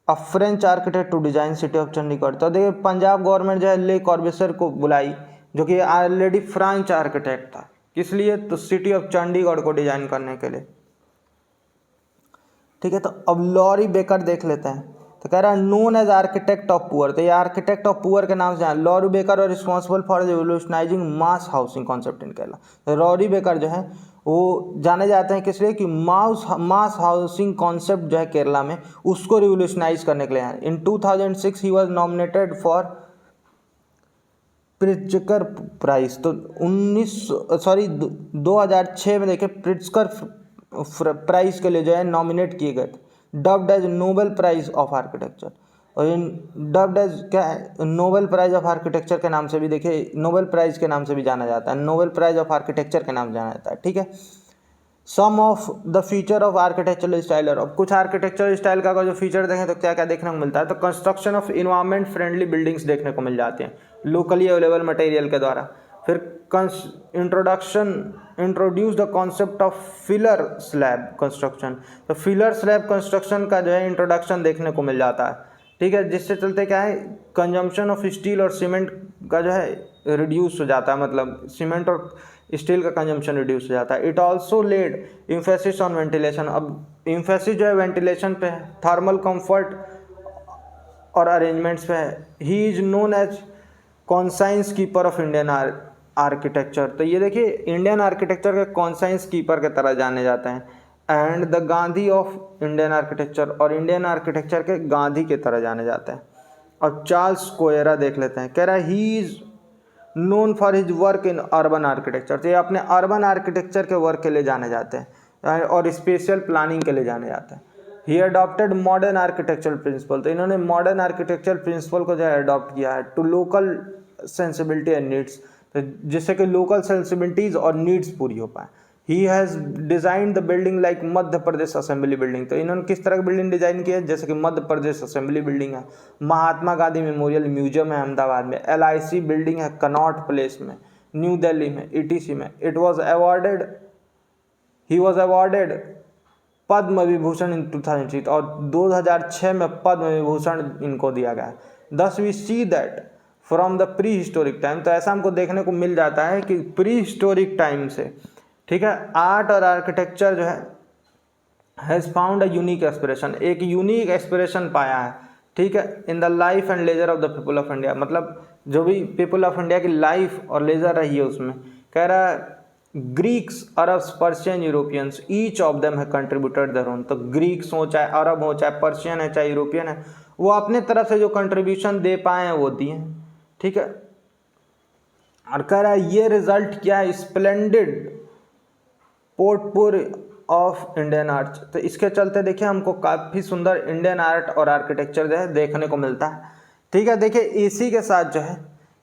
a French architect to design city of Chandigarh, तो देखिए पंजाब गवर्नमेंट जो है ले कॉर्बुसियर को बुलाई, जो कि ऑलरेडी फ्रेंच आर्किटेक्ट था, किस लिए? तो सिटी ऑफ चंडीगढ़ को डिजाइन करने के लिए। ठीक है, तो अब लॉरी बेकर देख लेते हैं। तो कह रहा है known as architect of poor, तो ये आर्किटेक्ट ऑफ पुअर के नाम से है। लॉरी बेकर और responsible for revolutionising mass housing concept in Kerala, तो लॉरी बेकर जो है वो जाने जाते हैं किस लिए? कि मास हाउसिंग कॉन्सेप्ट जो है केरला में उसको रिवोल्यूशनाइज करने के लिए हैं। In 2006 he was nominated for Pritzker prize, तो 2006 में देखे प्रिट्जकर प्राइज के लिए जो है नॉमिनेट किए गए थे। Dubbed as Nobel prize of architecture, और इन डब्ड एज क्या है? नोबेल प्राइज ऑफ आर्किटेक्चर के नाम से भी देखिए, नोबेल प्राइज के नाम से भी जाना जाता है, नोबेल प्राइज ऑफ आर्किटेक्चर के नाम से जाना जाता है। ठीक है, some of the feature of architectural style, और कुछ आर्किटेक्चरल स्टाइल का जो फीचर देखें तो क्या क्या देखने को मिलता है? तो construction of environment friendly buildings देखने को मिल जाती हैं लोकली अवेलेबल मटेरियल के द्वारा। फिर introduce the concept of filler slab construction, तो फिलर स्लैब कंस्ट्रक्शन का जो है इंट्रोडक्शन देखने को मिल जाता है। ठीक है, जिससे चलते क्या है? कंजम्पशन ऑफ स्टील और सीमेंट का जो है रिड्यूस हो जाता है, मतलब सीमेंट और स्टील का कंजम्पशन रिड्यूस हो जाता है। It also laid emphasis on ventilation, अब इम्फेसिस जो है वेंटिलेशन पे है, थर्मल कंफर्ट और अरेंजमेंट्स पे है। He is known as conscience keeper of Indian architecture, तो ये देखिए इंडियन आर्किटेक्चर के कॉन्साइंस कीपर के तरह जाने जाते हैं। And the Gandhi of Indian architecture, और इंडियन आर्किटेक्चर के गांधी के तरह जाने जाते हैं। और चार्ल्स कोएरा देख लेते हैं। कह रहा है he is known for his work in urban architecture, तो ये अपने अर्बन आर्किटेक्चर के वर्क के लिए जाने जाते हैं और स्पेशल प्लानिंग के लिए जाने जाते हैं। ही अडॉप्टेड मॉडर्न आर्किटेक्चरल प्रिंसिपल, तो इन्होंने मॉडर्न आर्किटेक्चरल प्रिंसिपल को जो है अडॉप्ट किया है to local sensibility and needs, तो जिससे कि लोकल सेंसिबिलिटीज़ और नीड्स पूरी हो पाए। He has design the building like Madhya Pradesh assembly building, तो इन्होंने किस तरह की बिल्डिंग डिज़ाइन की है? जैसे कि मध्य प्रदेश असेंबली बिल्डिंग है, महात्मा गांधी मेमोरियल म्यूजियम है अहमदाबाद में, LIC बिल्डिंग है कनॉट प्लेस में, न्यू दिल्ली में, ETC में। He was awarded Padma Vibhushan इन 2006, और 2006 में पद्म विभूषण इनको दिया गया है। Thus we see that from the prehistoric time, तो ऐसा हमको देखने को मिल जाता है कि प्री हिस्टोरिक टाइम से, ठीक है, आर्ट और आर्किटेक्चर जो है has found a unique expression, एक यूनिक एक्सप्रेशन पाया है। ठीक है, in the life and laser of the people of India, मतलब जो भी पीपल ऑफ इंडिया की लाइफ और लेजर रही है उसमें। कह रहा है Greeks, Arabs, Persian, Europeans, each of them है कंट्रीब्यूटेड देयर ओन, तो ग्रीक्स हो चाहे अरब हो चाहे पर्शियन है चाहे यूरोपियन है, वो अपने तरफ से जो कंट्रीब्यूशन दे पाए हैं वो दिए हैं। ठीक है, और कह रहा है ये रिजल्ट क्या है? स्प्लेंडेड पोर्टपुरी ऑफ इंडियन आर्ट, तो इसके चलते देखिए हमको काफ़ी सुंदर इंडियन आर्ट और आर्किटेक्चर जो है देखने को मिलता है। ठीक है, देखिए इसी के साथ जो है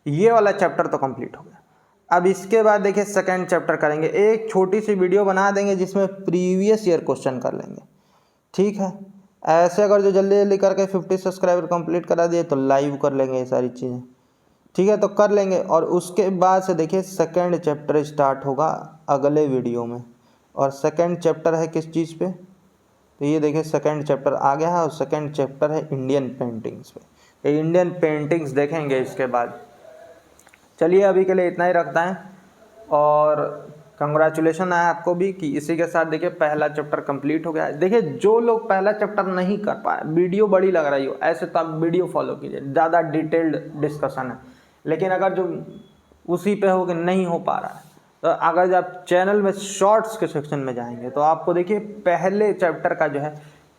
ये वाला चैप्टर तो कंप्लीट हो गया। अब इसके बाद देखिए सेकंड चैप्टर करेंगे, एक छोटी सी वीडियो बना देंगे जिसमें प्रीवियस ईयर क्वेश्चन कर लेंगे, ठीक है। ऐसे अगर जो जल्दी जल्दी करके 50 सब्सक्राइबर कंप्लीट करा दिए तो लाइव कर लेंगे ये सारी चीज़ें, ठीक है, तो कर लेंगे। और उसके बाद से देखिए सेकंड चैप्टर स्टार्ट होगा अगले वीडियो में। और सेकंड चैप्टर है किस चीज़ पे, तो ये देखिए सेकंड चैप्टर आ गया है और सेकंड चैप्टर है इंडियन पेंटिंग्स पे। ये इंडियन पेंटिंग्स देखेंगे इसके बाद। चलिए अभी के लिए इतना ही रखता है और कंग्रेचुलेशन है आपको भी कि इसी के साथ देखिए पहला चैप्टर कंप्लीट हो गया है। देखिए जो लोग पहला चैप्टर नहीं कर पाए, वीडियो बड़ी लग रही हो, ऐसे तो आप वीडियो फॉलो कीजिए, ज़्यादा डिटेल्ड डिस्कशन है। लेकिन अगर जो उसी पे हो कि नहीं हो पा रहा है, तो अगर आप चैनल में शॉर्ट्स के सेक्शन में जाएंगे तो आपको देखिए पहले चैप्टर का जो है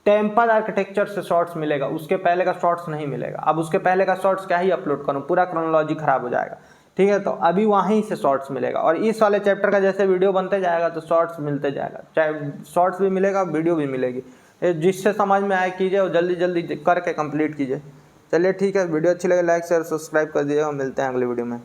टेम्पल आर्किटेक्चर से शॉर्ट्स मिलेगा, उसके पहले का शॉर्ट्स नहीं मिलेगा। अब उसके पहले का शॉर्ट्स क्या ही अपलोड करूँ, पूरा क्रोनोलॉजी खराब हो जाएगा, ठीक है। तो अभी वहीं से शॉर्ट्स मिलेगा और इस वाले चैप्टर का जैसे वीडियो बनते जाएगा तो शॉर्ट्स मिलते जाएगा, चाहे शॉर्ट्स भी मिलेगा वीडियो भी मिलेगी। जिससे समझ में आए कीजिए और जल्दी जल्दी करके कंप्लीट कीजिए। चलिए ठीक है, वीडियो अच्छी लगे लाइक शेयर सब्सक्राइब कर दीजिएगा। मिलते हैं अगले वीडियो में।